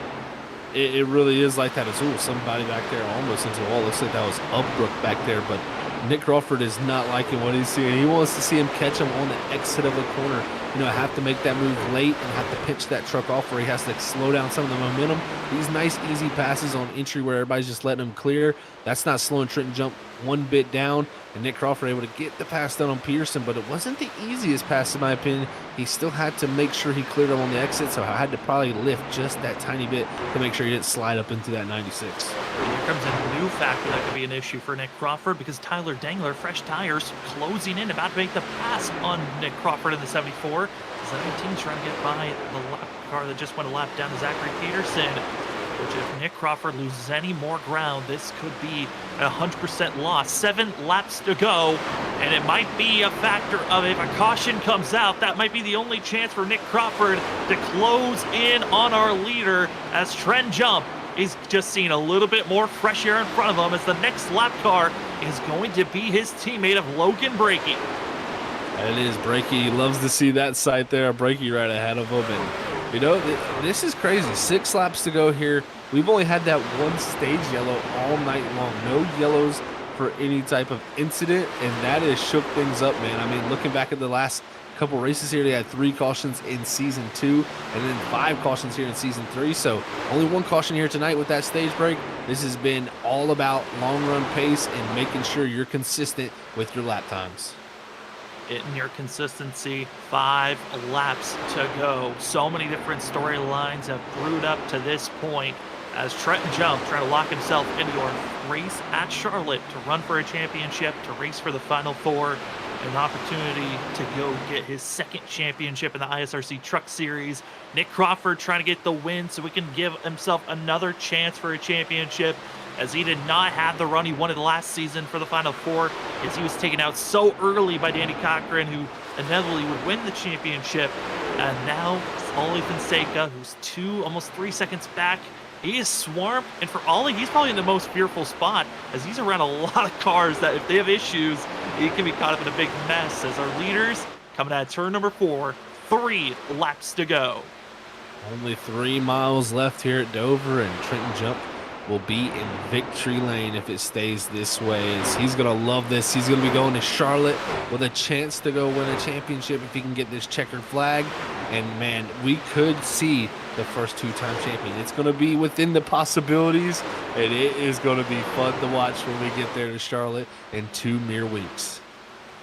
It really is like that. It's somebody back there almost into the wall. Looks like that was Uppbeat back there, but Nick Crawford is not liking what he's seeing. He wants to see him catch him on the exit of the corner. Have to make that move late and have to pitch that truck off where he has to slow down some of the momentum. These nice, easy passes on entry where everybody's just letting him clear. That's not slowing Trenton Jump one bit down. And Nick Crawford able to get the pass done on Peterson, but it wasn't the easiest pass in my opinion. He still had to make sure he cleared him on the exit, so I had to probably lift just that tiny bit to make sure he didn't slide up into that 96. And here comes a new factor that could be an issue for Nick Crawford, because Tyler Dangler, fresh tires, closing in, about to make the pass on Nick Crawford in the 74. 17's trying to get by the lap car that just went a lap down to Zachary Peterson, which if Nick Crawford loses any more ground, this could be a 100% loss. 7 laps to go, and it might be a factor of if a caution comes out, that might be the only chance for Nick Crawford to close in on our leader, as Trenton Jump is just seeing a little bit more fresh air in front of him, as the next lap car is going to be his teammate of Logan Brakey. It is Brakey. He loves to see that sight there. Brakey right ahead of him. And, this is crazy. 6 laps to go here. We've only had that one stage yellow all night long. No yellows for any type of incident, and that has shook things up, man. I mean, looking back at the last couple races here, they had 3 cautions in Season 2 and then 5 cautions here in Season 3. So only 1 caution here tonight with that stage break. This has been all about long-run pace and making sure you're consistent with your lap times. Getting your consistency, 5 laps to go. So many different storylines have brewed up to this point, as Trenton Jump trying to lock himself into a race at Charlotte to run for a championship, to race for the Final 4, an opportunity to go get his 2nd championship in the ISRC Truck Series. Nick Crawford trying to get the win so he can give himself another chance for a championship, as he did not have the run he wanted last season for the Final 4, as he was taken out so early by Danny Cochran, who inevitably would win the championship. And now Ollie Fonseca, who's almost 3 seconds back, he is swarmed, and for Ollie, he's probably in the most fearful spot, as he's around a lot of cars that if they have issues, he can be caught up in a big mess. As our leaders coming out of turn number 4, 3 laps to go. Only 3 miles left here at Dover, and Trenton Jump will be in victory lane if it stays this way. As he's going to love this. He's going to be going to Charlotte with a chance to go win a championship if he can get this checkered flag. And man, we could see the first 2-time champion. It's going to be within the possibilities, and it is going to be fun to watch when we get there to Charlotte in 2 mere weeks.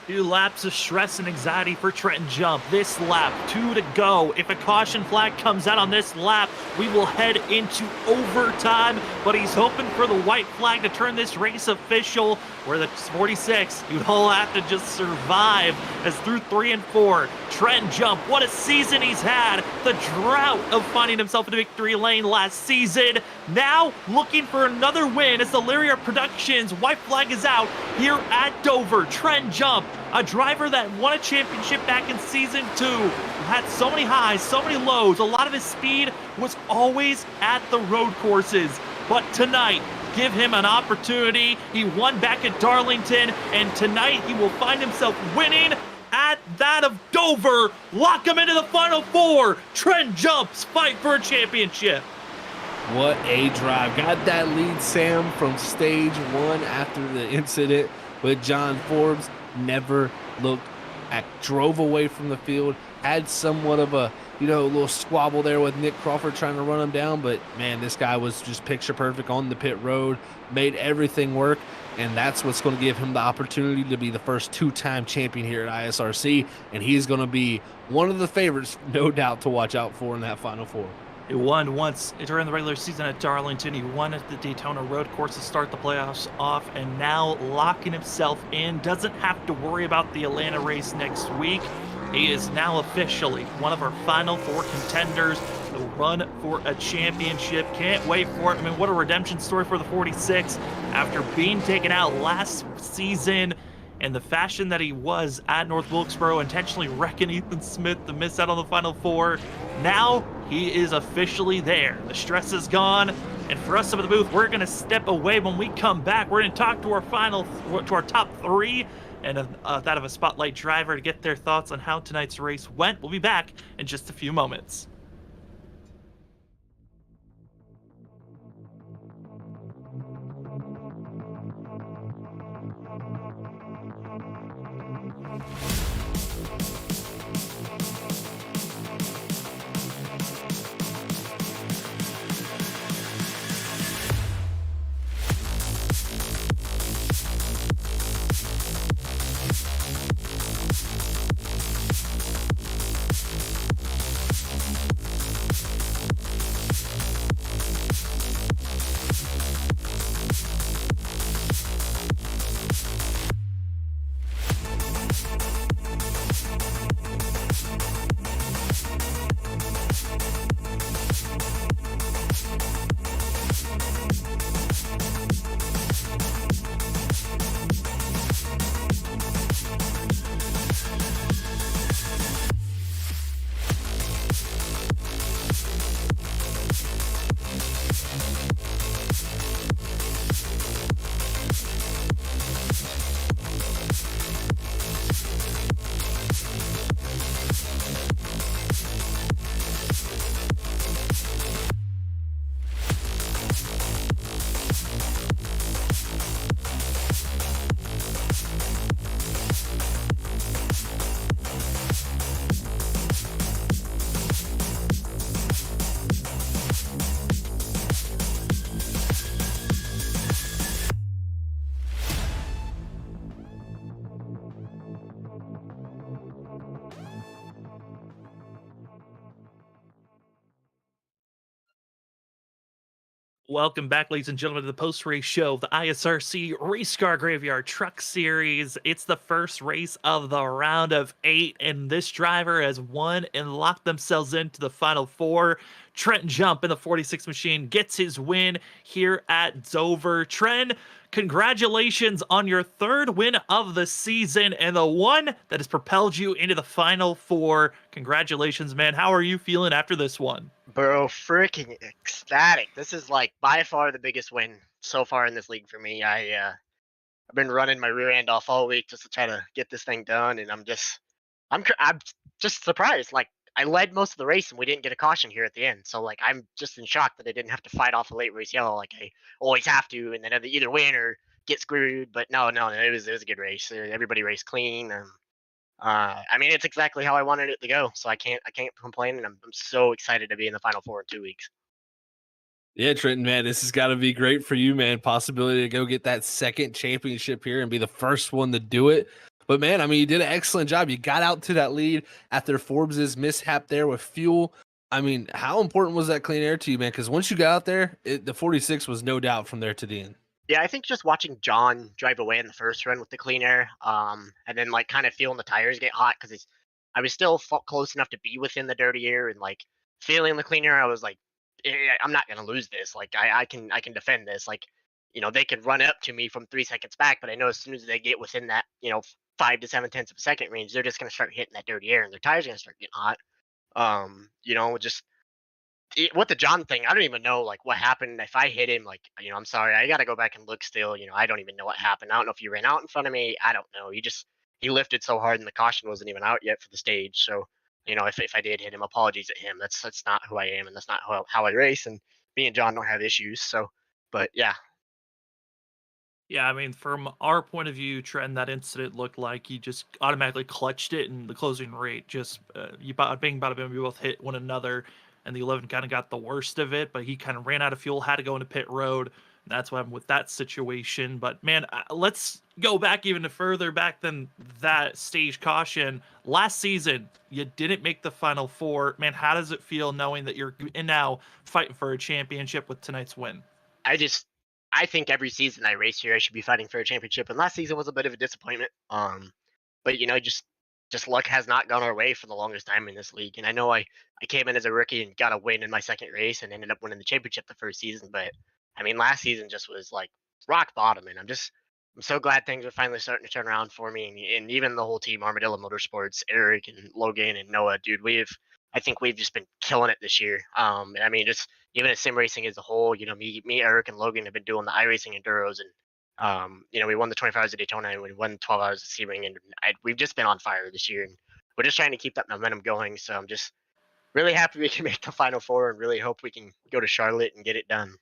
2 laps of stress and anxiety for Trenton Jump. This lap, 2 to go. If a caution flag comes out on this lap, we will head into overtime, but he's hoping for the white flag to turn this race official, where the 46, you'd all have to just survive, as through 3 and 4, Trenton Jump, what a season he's had. The drought of finding himself in the victory lane last season, now looking for another win, as the Lariat Productions white flag is out here at Dover. Trenton Jump, a driver that won a championship back in Season 2, had so many highs, so many lows. A lot of his speed was always at the road courses, but tonight, give him an opportunity. He won back at Darlington, and tonight he will find himself winning at that of Dover. Lock him into the Final 4. Trenton Jumps fight for a championship. What a drive. Got that lead, Sam, from stage 1 after the incident with John Forbes. Never looked drove away from the field, had somewhat of a, little squabble there with Nick Crawford trying to run him down. But, man, this guy was just picture perfect on the pit road, made everything work. And that's what's going to give him the opportunity to be the first two-time champion here at ISRC. And he's going to be one of the favorites, no doubt, to watch out for in that Final Four. He won once during the regular season at Darlington. He won at the Daytona Road Course to start the playoffs off, and now locking himself in. Doesn't have to worry about the Atlanta race next week. He is now officially one of our Final Four contenders. The run for a championship. Can't wait for it. I mean, what a redemption story for the 46 after being taken out last season in the fashion that he was at North Wilkesboro, intentionally wrecking Ethan Smith to miss out on the Final Four. Now he is officially there. The stress is gone. And for us up at the booth, we're going to step away. When we come back, we're going to talk to our top three and that of a spotlight driver to get their thoughts on how tonight's race went. We'll be back in just a few moments. Welcome back, ladies and gentlemen, to the post-race show of the ISRC Race Car Graveyard Truck Series. It's the first race of the round of 8, and this driver has won and locked themselves into the Final Four. Trent Jump in the 46 machine gets his win here at Dover. Trent, congratulations on your third win of the season and the one that has propelled you into the Final Four. Congratulations, man. How are you feeling after this one? Bro, freaking ecstatic. This is like by far the biggest win so far in this league for me. I've been running my rear end off all week just to try to get this thing done, and I'm just surprised. Like, I led most of the race and we didn't get a caution here at the end. So like, I'm just in shock that I didn't have to fight off a late race yellow like I always have to, and then either win or get screwed. But no, it was a good race. Everybody raced clean. I mean, it's exactly how I wanted it to go, so I can't complain, and I'm so excited to be in the Final Four in 2 weeks. Yeah, Trenton, man, this has got to be great for you, man. Possibility to go get that second championship here and be the first one to do it. But, man, I mean, you did an excellent job. You got out to that lead after Forbes's mishap there with fuel. I mean, how important was that clean air to you, man? Because once you got out there, the 46 was no doubt from there to the end. Yeah, I think just watching John drive away in the first run with the clean air, and then like kind of feeling the tires get hot because I was still close enough to be within the dirty air, and like feeling the clean air, I was like, I'm not gonna lose this. Like I can defend this. Like, they could run up to me from 3 seconds back, but I know as soon as they get within that 5 to 7 tenths of a second range, they're just gonna start hitting that dirty air, and their tires are gonna start getting hot. Just with the John thing, I don't even know like what happened. If I hit him, like, I'm sorry, I got to go back and look still. I don't even know what happened. I don't know if he ran out in front of me. I don't know. He lifted so hard and the caution wasn't even out yet for the stage. So, if I did hit him, apologies at him. That's not who I am, and that's not how I race. And me and John don't have issues. So, but yeah. Yeah, I mean, from our point of view, Trent, that incident looked like he just automatically clutched it, and the closing rate just bing, bada bing, we both hit one another, and the 11 kind of got the worst of it. But he kind of ran out of fuel, had to go into pit road. And that's what happened with that situation. But man, let's go back even further back than that stage caution. Last season, you didn't make the final four. Man, how does it feel knowing that you're now fighting for a championship with tonight's win? I think every season I race here, I should be fighting for a championship. And last season was a bit of a disappointment. But just luck has not gone our way for the longest time in this league. And I know I came in as a rookie and got a win in my second race and ended up winning the championship the first season. But I mean, last season just was like rock bottom. And I'm so glad things are finally starting to turn around for me. And even the whole team, Armadillo Motorsports, Eric and Logan and Noah, dude, I think we've just been killing it this year. And I mean, just even at sim racing as a whole, me, Eric, and Logan have been doing the iRacing enduros, and we won the 24 hours of Daytona and we won 12 hours of Sebring, and we've just been on fire this year, and we're just trying to keep that momentum going. So I'm just really happy we can make the Final Four, and really hope we can go to Charlotte and get it done.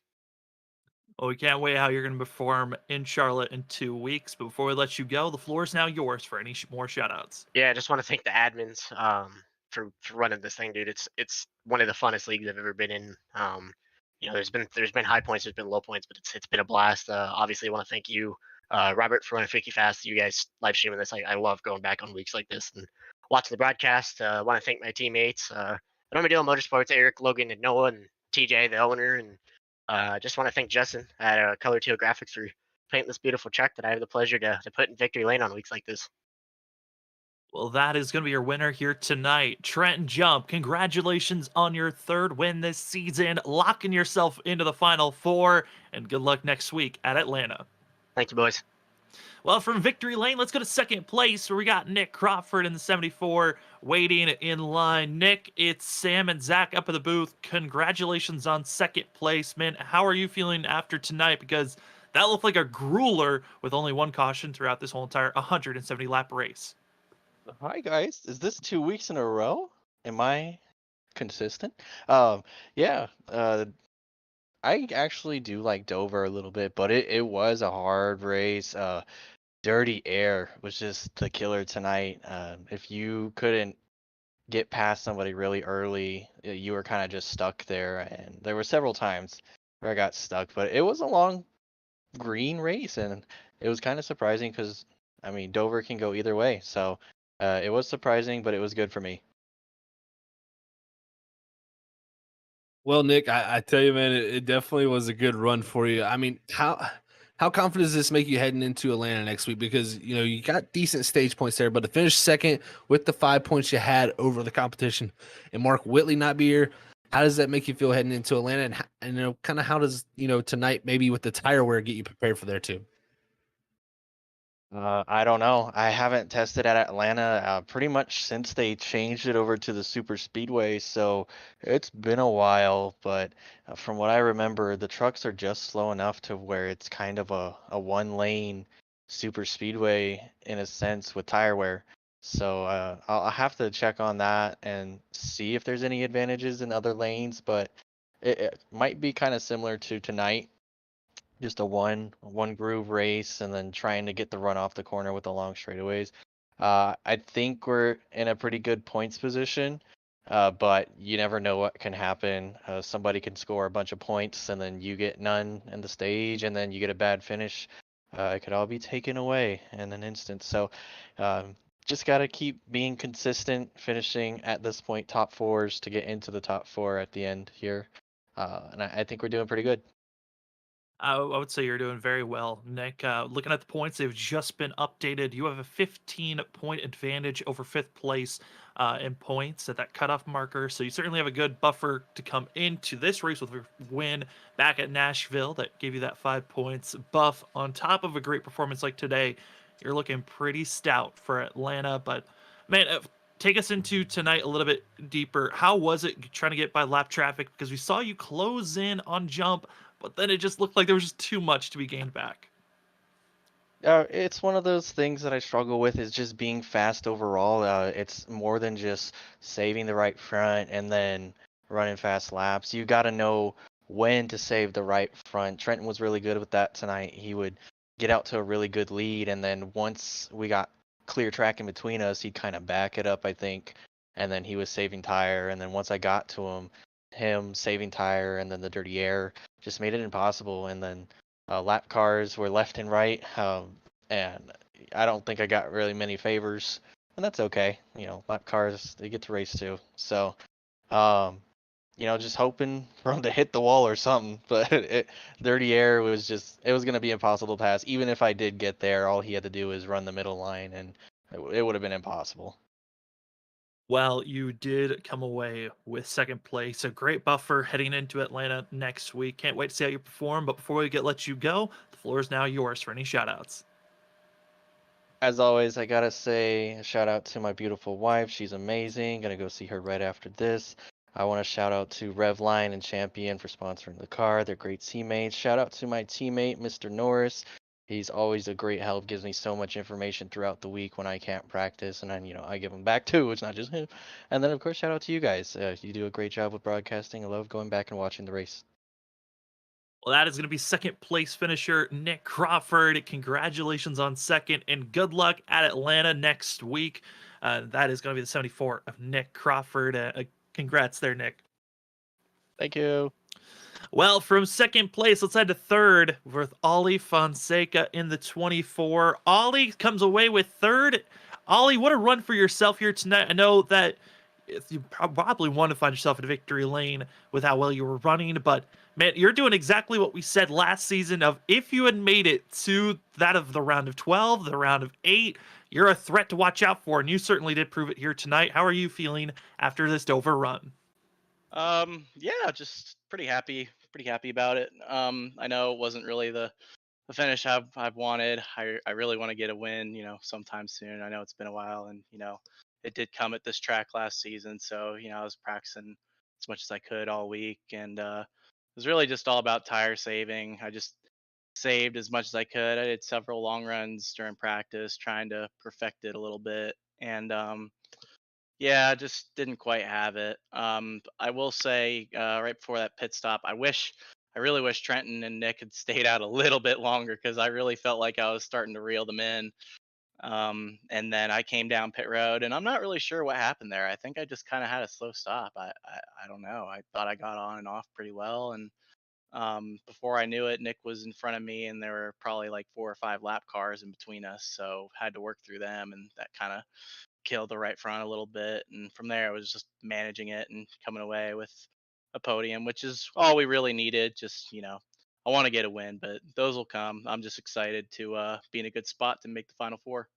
Well, we can't wait how you're going to perform in Charlotte in 2 weeks. But before we let you go, the floor is now yours for any more shoutouts. Yeah, I just want to thank the admins for running this thing, dude. It's one of the funnest leagues I've ever been in. There's been high points, there's been low points, but it's been a blast. Obviously, I want to thank you, Robert, for running Freaky Fast. You guys live streaming this. I love going back on weeks like this and watching the broadcast. I want to thank my teammates, Armadillo Motorsports, Eric, Logan, and Noah, and TJ, the owner, and just want to thank Justin at Color Teal Graphics for painting this beautiful truck that I have the pleasure to put in victory lane on weeks like this. Well, that is going to be your winner here tonight. Trenton Jump, congratulations on your third win this season, locking yourself into the Final Four, and good luck next week at Atlanta. Thank you, boys. Well, from victory lane, let's go to second place, where we got Nick Crawford in the 74 waiting in line. Nick, it's Sam and Zach up at the booth. Congratulations on second place, man. How are you feeling after tonight? Because that looked like a grueler with only one caution throughout this whole entire 170 lap race. Hi guys, is this 2 weeks in a row? Am I consistent? Yeah, I actually do like Dover a little bit, but it was a hard race. Dirty Air was just the killer tonight. If you couldn't get past somebody really early, you were kind of just stuck there, and there were several times where I got stuck, but it was a long green race, and it was kind of surprising because, I mean, Dover can go either way, so it was surprising, but it was good for me. Well, Nick, I tell you, man, it definitely was a good run for you. I mean, how confident does this make you heading into Atlanta next week? Because you got decent stage points there, but to finish second with the 5 points you had over the competition, and Mark Whitley not be here, how does that make you feel heading into Atlanta? And kind of how does tonight maybe with the tire wear get you prepared for there too? I don't know. I haven't tested at Atlanta pretty much since they changed it over to the super speedway, so it's been a while. But from what I remember, the trucks are just slow enough to where it's kind of a one-lane super speedway in a sense with tire wear. So I'll have to check on that and see if there's any advantages in other lanes, but it might be kind of similar to tonight, just a one groove race, and then trying to get the run off the corner with the long straightaways. I think we're in a pretty good points position, but you never know what can happen. Somebody can score a bunch of points, and then you get none in the stage, and then you get a bad finish. It could all be taken away in an instant. So just got to keep being consistent, finishing at this point top fours to get into the top four at the end here. And I think we're doing pretty good. I would say you're doing very well, Nick. Looking at the points, they've just been updated. You have a 15-point advantage over fifth place in points at that cutoff marker. So you certainly have a good buffer to come into this race with a win back at Nashville that gave you that 5 points buff on top of a great performance like today. You're looking pretty stout for Atlanta. But, man, take us into tonight a little bit deeper. How was it trying to get by lap traffic? Because we saw you close in on jump, but then it just looked like there was just too much to be gained back. It's one of those things that I struggle with, is just being fast overall. It's more than just saving the right front and then running fast laps. You got to know when to save the right front. Trenton was really good with that tonight. He would get out to a really good lead, and then once we got clear track in between us, he'd kind of back it up, I think, and then he was saving tire, and then once I got to him saving tire, and then the dirty air just made it impossible, and then lap cars were left and right, and I don't think I got really many favors, and that's okay. Lap cars, they get to race too, so just hoping for him to hit the wall or something. But dirty air was it was going to be impossible to pass. Even if I did get there, all he had to do was run the middle line, and it would have been impossible. Well, you did come away with second place. A great buffer heading into Atlanta next week. Can't wait to see how you perform. But before we let you go, the floor is now yours for any shoutouts. As always, I gotta say a shout out to my beautiful wife. She's amazing. Gonna go see her right after this. I want to shout out to Revline and Champion for sponsoring the car. They're great teammates. Shout out to my teammate, Mr. Norris. He's always a great help, gives me so much information throughout the week when I can't practice, and I give him back too. It's not just him. And then, of course, shout out to you guys. You do a great job with broadcasting. I love going back and watching the race. Well, that is going to be second place finisher Nick Crawford. Congratulations on second, and good luck at Atlanta next week. That is going to be the 74 of Nick Crawford. Congrats there, Nick. Thank you. Well, from second place, let's head to third with Ollie Fonseca in the 24. Ollie comes away with third. Ollie, what a run for yourself here tonight. I know that you probably want to find yourself in a victory lane with how well you were running, but man, you're doing exactly what we said last season of if you had made it to that of the round of 12, the round of 8, you're a threat to watch out for, and you certainly did prove it here tonight. How are you feeling after this Dover run? Yeah, just pretty happy about it. I know it wasn't really the finish I've wanted. I really want to get a win, sometime soon. I know it's been a while, and it did come at this track last season, so I was practicing as much as I could all week, and it was really just all about tire saving. I just saved as much as I could. I did several long runs during practice, trying to perfect it a little bit, and yeah, I just didn't quite have it. I will say, right before that pit stop, I really wish Trenton and Nick had stayed out a little bit longer because I really felt like I was starting to reel them in. And then I came down pit road, and I'm not really sure what happened there. I think I just kind of had a slow stop. I don't know. I thought I got on and off pretty well, and before I knew it, Nick was in front of me, and there were probably like 4 or 5 lap cars in between us. So had to work through them, and that kind of killed the right front a little bit. And from there, it was just managing it and coming away with a podium, which is all we really needed. Just I want to get a win, but those will come. I'm just excited to be in a good spot to make the final 4.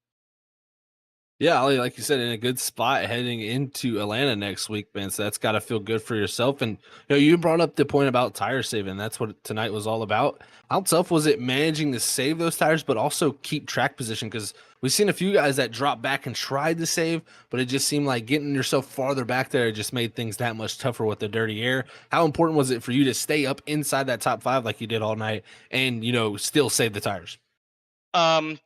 Yeah, Ollie, like you said, in a good spot heading into Atlanta next week, man. So that's got to feel good for yourself. And you brought up the point about tire saving. That's what tonight was all about. How tough was it managing to save those tires, but also keep track position? Because we've seen a few guys that dropped back and tried to save, but it just seemed like getting yourself farther back there just made things that much tougher with the dirty air. How important was it for you to stay up inside that top 5 like you did all night and still save the tires?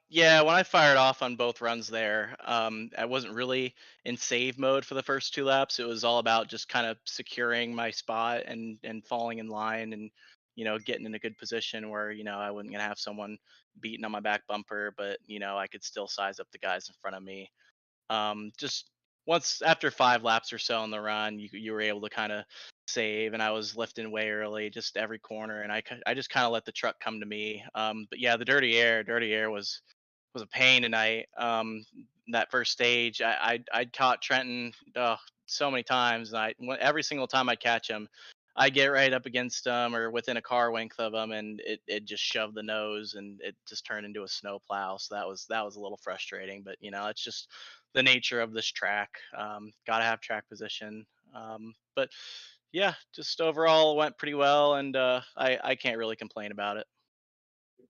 Yeah, when I fired off on both runs there, I wasn't really in save mode for the first 2 laps. It was all about just kind of securing my spot and falling in line and getting in a good position where I wasn't gonna have someone beating on my back bumper, but I could still size up the guys in front of me. Just once after 5 laps or so on the run, you were able to kind of save, and I was lifting way early, just every corner, and I just kind of let the truck come to me. But yeah, the dirty air was a pain tonight. That first stage, I caught Trenton so many times, and every single time I catch him, I get right up against him or within a car length of him, and it just shoved the nose, and it just turned into a snow plow. So that was a little frustrating, but it's just the nature of this track. Got to have track position. But yeah, just overall it went pretty well, and I can't really complain about it.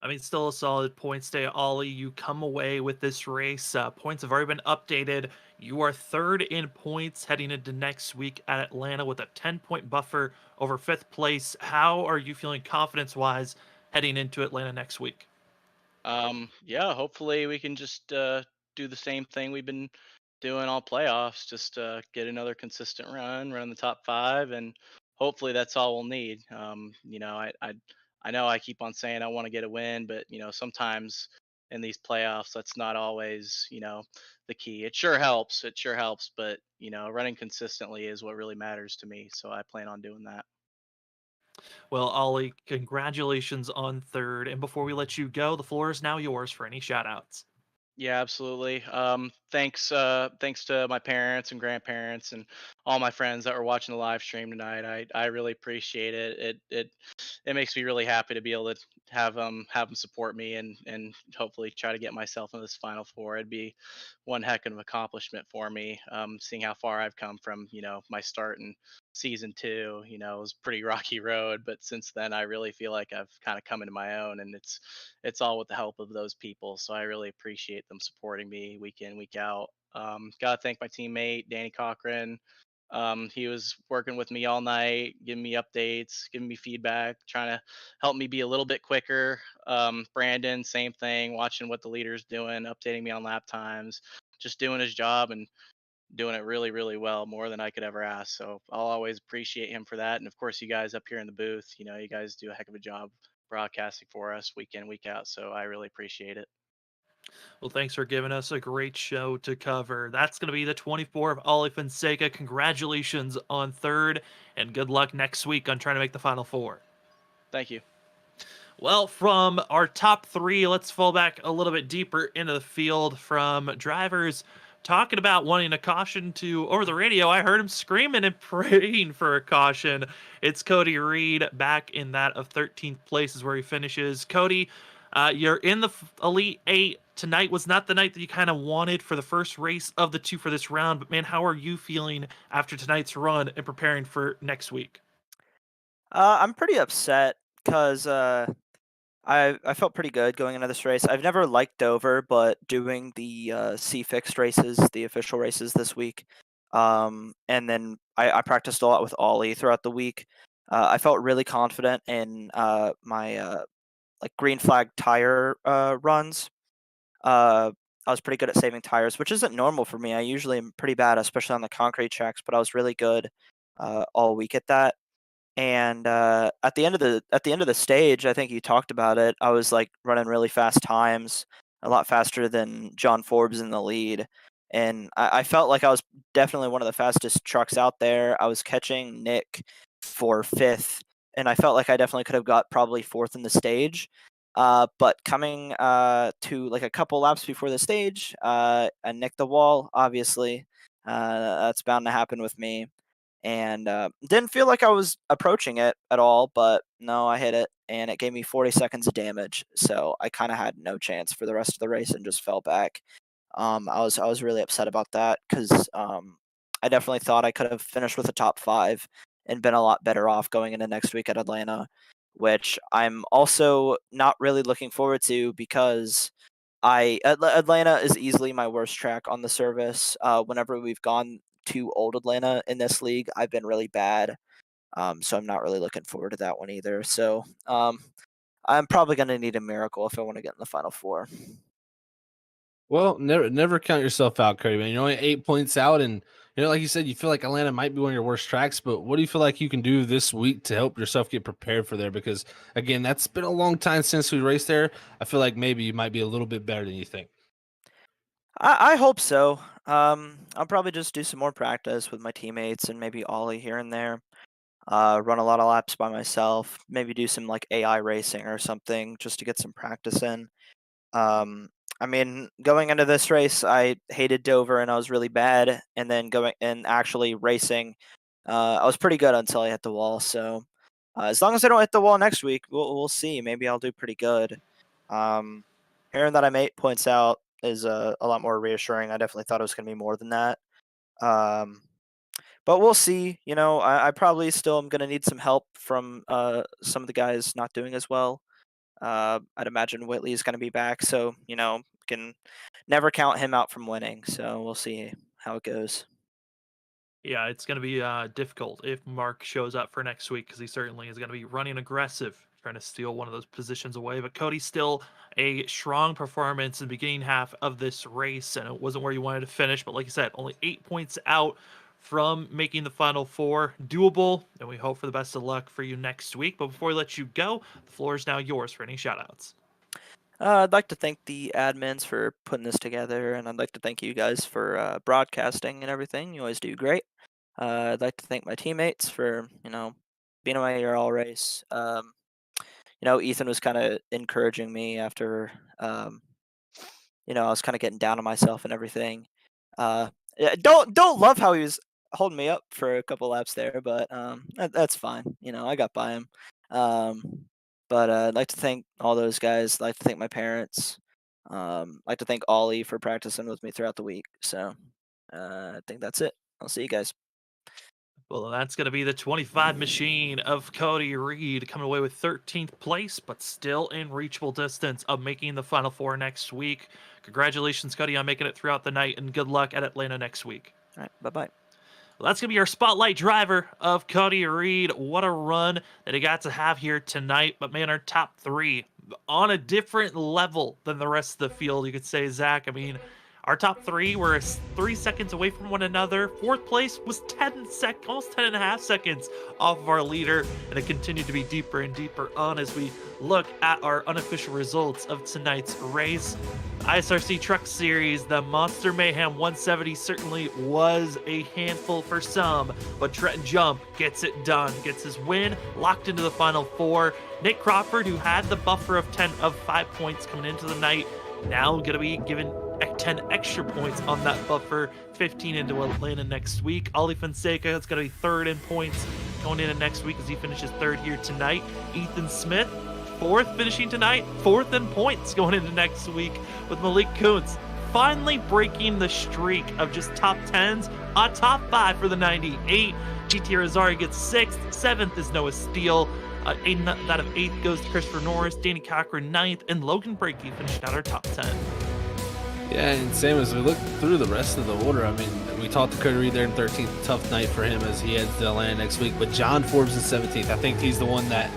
I mean, still a solid points day, Ollie. You come away with this race. Points have already been updated. You are third in points heading into next week at Atlanta with a 10-point buffer over fifth place. How are you feeling confidence-wise heading into Atlanta next week? Yeah, hopefully we can just do the same thing we've been doing all playoffs. Just get another consistent run the top 5, and hopefully that's all we'll need. I know I keep on saying I want to get a win, but sometimes in these playoffs, that's not always the key. It sure helps. It sure helps, but running consistently is what really matters to me. So I plan on doing that. Well, Ollie, congratulations on third. And before we let you go, the floor is now yours for any shout outs. Yeah, absolutely. Thanks to my parents and grandparents and all my friends that were watching the live stream tonight. I really appreciate it. It makes me really happy to be able to have them support me and hopefully try to get myself in this final four. It'd be one heck of an accomplishment for me. Seeing how far I've come from my start in season two. It was a pretty rocky road, but since then I really feel like I've kind of come into my own, and it's all with the help of those people. So I really appreciate them supporting me week in, week out. Gotta thank my teammate Danny Cochran. He was working with me all night, giving me updates, giving me feedback, trying to help me be a little bit quicker. Brandon, same thing, watching what the leader's doing, updating me on lap times, just doing his job and doing it really, really well, more than I could ever ask. So I'll always appreciate him for that. And of course, you guys up here in the booth, you guys do a heck of a job broadcasting for us week in, week out. So I really appreciate it. Well, thanks for giving us a great show to cover. That's going to be the 24 of Ollie Fonseca. Congratulations on third, and good luck next week on trying to make the Final Four. Thank you. Well, from our top three, let's fall back a little bit deeper into the field from drivers talking about wanting a caution to over the radio. I heard him screaming and praying for a caution. It's Cody Reed back in that of 13th place is where he finishes. Cody, you're in the Elite Eight. Tonight was not the night that you kind of wanted for the first race of the two for this round, but man, how are you feeling after tonight's run and preparing for next week? I'm pretty upset because I felt pretty good going into this race. I've never liked Dover, but doing the C fixed races, the official races this week, and then I practiced a lot with Ollie throughout the week. I felt really confident in my like green flag tire runs. I was pretty good at saving tires, which isn't normal for me. I usually am pretty bad, especially on the concrete tracks, but I was really good all week at that. And at the end of the stage, I think you talked about it. I was like running really fast times, a lot faster than John Forbes in the lead, and I felt like I was definitely one of the fastest trucks out there. I was catching Nick for fifth, and I felt like I definitely could have got probably fourth in the stage. But coming to like a couple laps before the stage, I nicked the wall. Obviously, that's bound to happen with me, and didn't feel like I was approaching it at all. But no, I hit it, and it gave me 40 seconds of damage. So I kind of had no chance for the rest of the race and just fell back. I was really upset about that because I definitely thought I could have finished with a top five and been a lot better off going into next week at Atlanta, which I'm also not really looking forward to because Atlanta is easily my worst track on the service. Whenever we've gone to Old Atlanta in this league, I've been really bad. So I'm not really looking forward to that one either. So I'm probably going to need a miracle if I want to get in the Final Four. Well, never count yourself out, Cody, man. You're only 8 points out, and like you said, you feel like Atlanta might be one of your worst tracks. But what do you feel like you can do this week to help yourself get prepared for there? Because again, that's been a long time since we raced there. I feel like maybe you might be a little bit better than you think. I hope so. I'll probably just do some more practice with my teammates and maybe Ollie here and there. Run a lot of laps by myself. Maybe do some like AI racing or something just to get some practice in. Um, I mean, going into this race, I hated Dover and I was really bad. And then going and actually racing, I was pretty good until I hit the wall. So as long as I don't hit the wall next week, we'll see. Maybe I'll do pretty good. Um, Hearing that I'm 8 points out is a lot more reassuring. I definitely thought it was going to be more than that. But we'll see. I probably still am going to need some help from some of the guys not doing as well. I'd imagine Whitley is going to be back, so can never count him out from winning. So we'll see how it goes. Yeah, it's going to be difficult if Mark shows up for next week because he certainly is going to be running aggressive, trying to steal one of those positions away. But Cody, still a strong performance in the beginning half of this race, and it wasn't where you wanted to finish. But like you said, only 8 points out from making the Final Four. Doable, and we hope for the best of luck for you next week. But before we let you go, the floor is now yours for any shout-outs. I'd like to thank the admins for putting this together, and I'd like to thank you guys for broadcasting and everything. You always do great. I'd like to thank my teammates for, being on my year-all race. Ethan was kind of encouraging me after, I was kind of getting down on myself and everything. Yeah, don't love how he was holding me up for a couple laps there, but that's fine. I got by him. But I'd like to thank all those guys. I'd like to thank my parents. I'd like to thank Ollie for practicing with me throughout the week. So I think that's it. I'll see you guys. Well, that's going to be the 25 machine of Cody Reed coming away with 13th place, but still in reachable distance of making the Final Four next week. Congratulations, Cody, on making it throughout the night, and good luck at Atlanta next week. All right, bye-bye. Well, that's going to be our spotlight driver of Cody Reed. What a run that he got to have here tonight. But, man, our top three on a different level than the rest of the field, you could say, Zach. I mean, our top three were 3 seconds away from one another. Fourth place was almost 10 and a half seconds off of our leader. And it continued to be deeper and deeper on as we look at our unofficial results of tonight's race. ISRC Truck Series, the Monster Mayhem 170 certainly was a handful for some, but Trenton Jump gets it done, gets his win, locked into the Final Four. Nick Crawford, who had the buffer of 5 points coming into the night, now going to be given 10 extra points on that buffer, 15 into Atlanta next week. Ollie Fonseca is going to be third in points going into next week as he finishes third here tonight. Ethan Smith, fourth finishing tonight, fourth in points going into next week, with Malik Kuntz finally breaking the streak of just top 10s on top 5 for the 98. GT Rosari gets 6th, 7th is Noah Steele. That of 8th goes to Christopher Norris, Danny Cochran 9th, and Logan Breakey finished out our top 10. Yeah, and Sam, as we look through the rest of the order, I mean, we talked to Cody Reed there in 13th, tough night for him as he heads to Atlanta next week, but John Forbes in 17th. I think he's the one that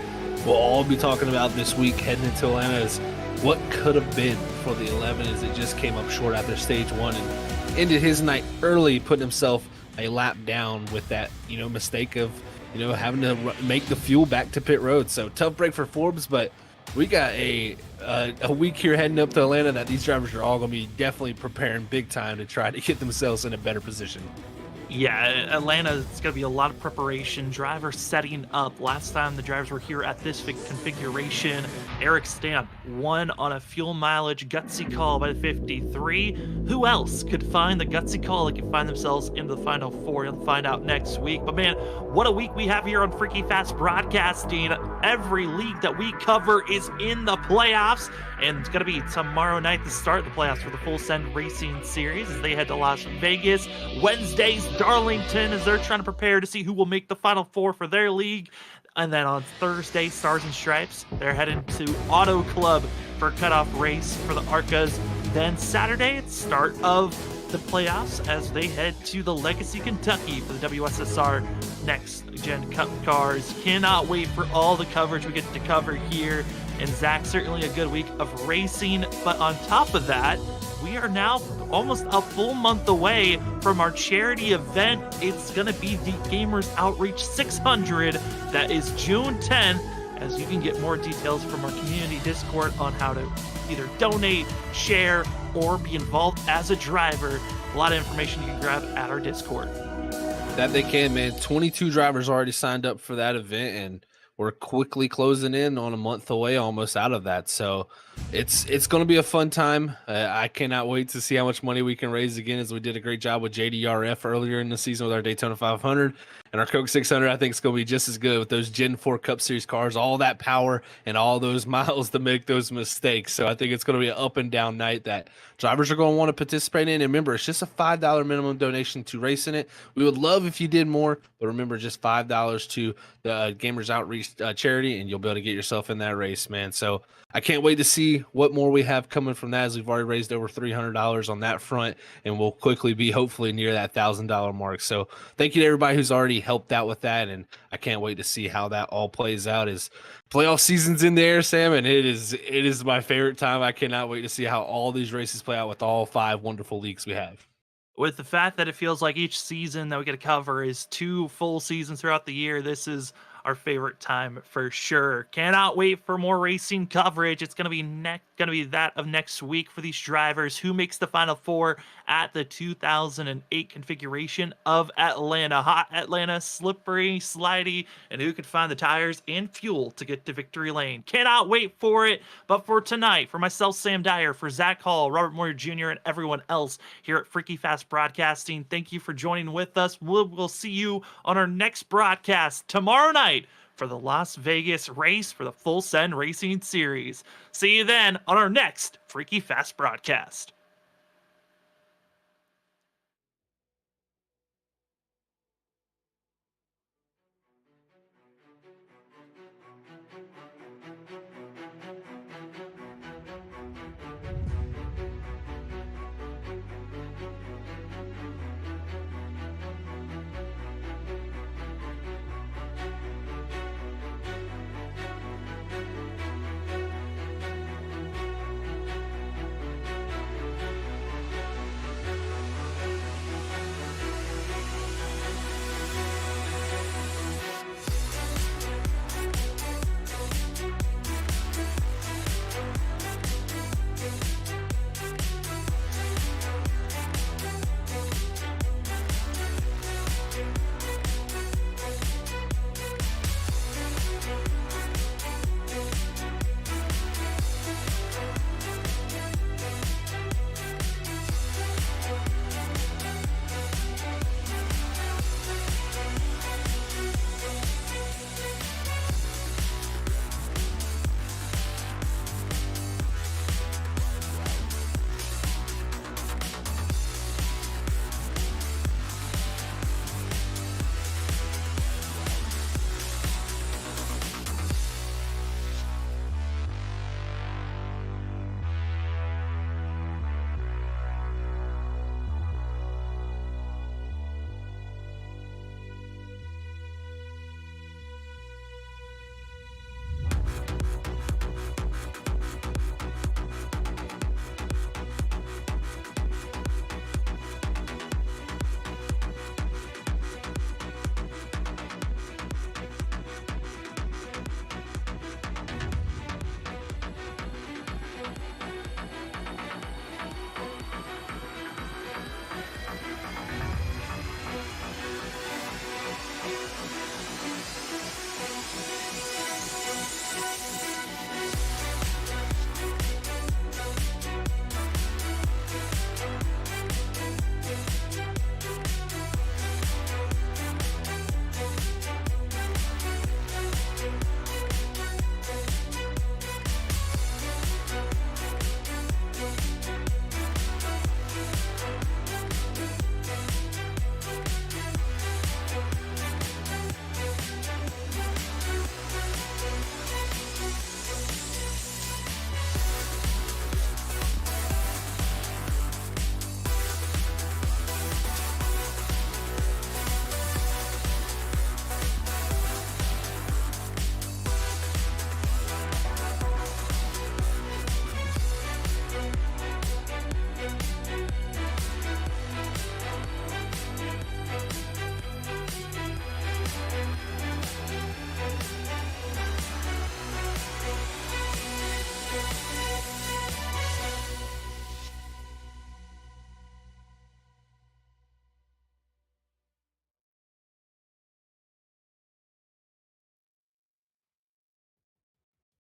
we'll all be talking about this week heading into Atlanta is what could have been for the 11 as it just came up short after stage 1 and ended his night early, putting himself a lap down with that, mistake of, having to make the fuel back to pit road. So tough break for Forbes, but we got a week here heading up to Atlanta that these drivers are all going to be definitely preparing big time to try to get themselves in a better position. Yeah, Atlanta, it's going to be a lot of preparation, drivers setting up. Last time the drivers were here at this configuration, Eric Stamp won on a fuel mileage gutsy call by the 53. Who else could find the gutsy call that could find themselves into the Final Four? You'll find out next week. But man, what a week we have here on Freaky Fast Broadcasting. Every league that we cover is in the playoffs, and it's going to be tomorrow night to start the playoffs for the Full Send Racing Series as they head to Las Vegas. Wednesday's Darlington as they're trying to prepare to see who will make the Final Four for their league. And then on Thursday, Stars and Stripes, they're heading to Auto Club for a cutoff race for the ARCAs. Then Saturday, it's start of the playoffs as they head to the Legacy, Kentucky for the WSSR Next Gen Cup cars. Cannot wait for all the coverage we get to cover here. And Zach, certainly a good week of racing. But on top of that, we are now almost a full month away from our charity event. It's going to be the Gamers Outreach 600. That is June 10th, as you can get more details from our community Discord on how to either donate, share, or be involved as a driver. A lot of information you can grab at our Discord. That they can, man. 22 drivers already signed up for that event, and we're quickly closing in on a month away almost out of that. So it's going to be a fun time. I cannot wait to see how much money we can raise again, as we did a great job with JDRF earlier in the season with our Daytona 500. And our Coke 600, I think, is going to be just as good with those Gen 4 Cup Series cars, all that power and all those miles to make those mistakes. So I think it's going to be an up and down night that drivers are going to want to participate in. And remember, it's just a $5 minimum donation to race in it. We would love if you did more, but remember, just $5 to the Gamers Outreach charity, and you'll be able to get yourself in that race, man. So I can't wait to see what more we have coming from that, as we've already raised over $300 on that front, and we'll quickly be hopefully near that $1,000 mark. So thank you to everybody who's already helped out with that, and I can't wait to see how that all plays out. As playoff season's in there, Sam, and it is my favorite time. I cannot wait to see how all these races play out with all 5 wonderful leagues we have. with the fact that it feels like each season that we get to cover is 2 full seasons throughout the year, this is our favorite time for sure. Cannot wait for more racing coverage. It's gonna be that of next week for these drivers. Who makes the Final Four at the 2008 configuration of Atlanta? Hot Atlanta, slippery, slidey, and who can find the tires and fuel to get to victory lane? Cannot wait for it. But for tonight, for myself, Sam Dyer, for Zach Hall, Robert Moyer Jr., and everyone else here at Freaky Fast Broadcasting, thank you for joining with us. We'll see you on our next broadcast tomorrow night for the Las Vegas race for the Full Send Racing Series. See you then on our next Freaky Fast broadcast.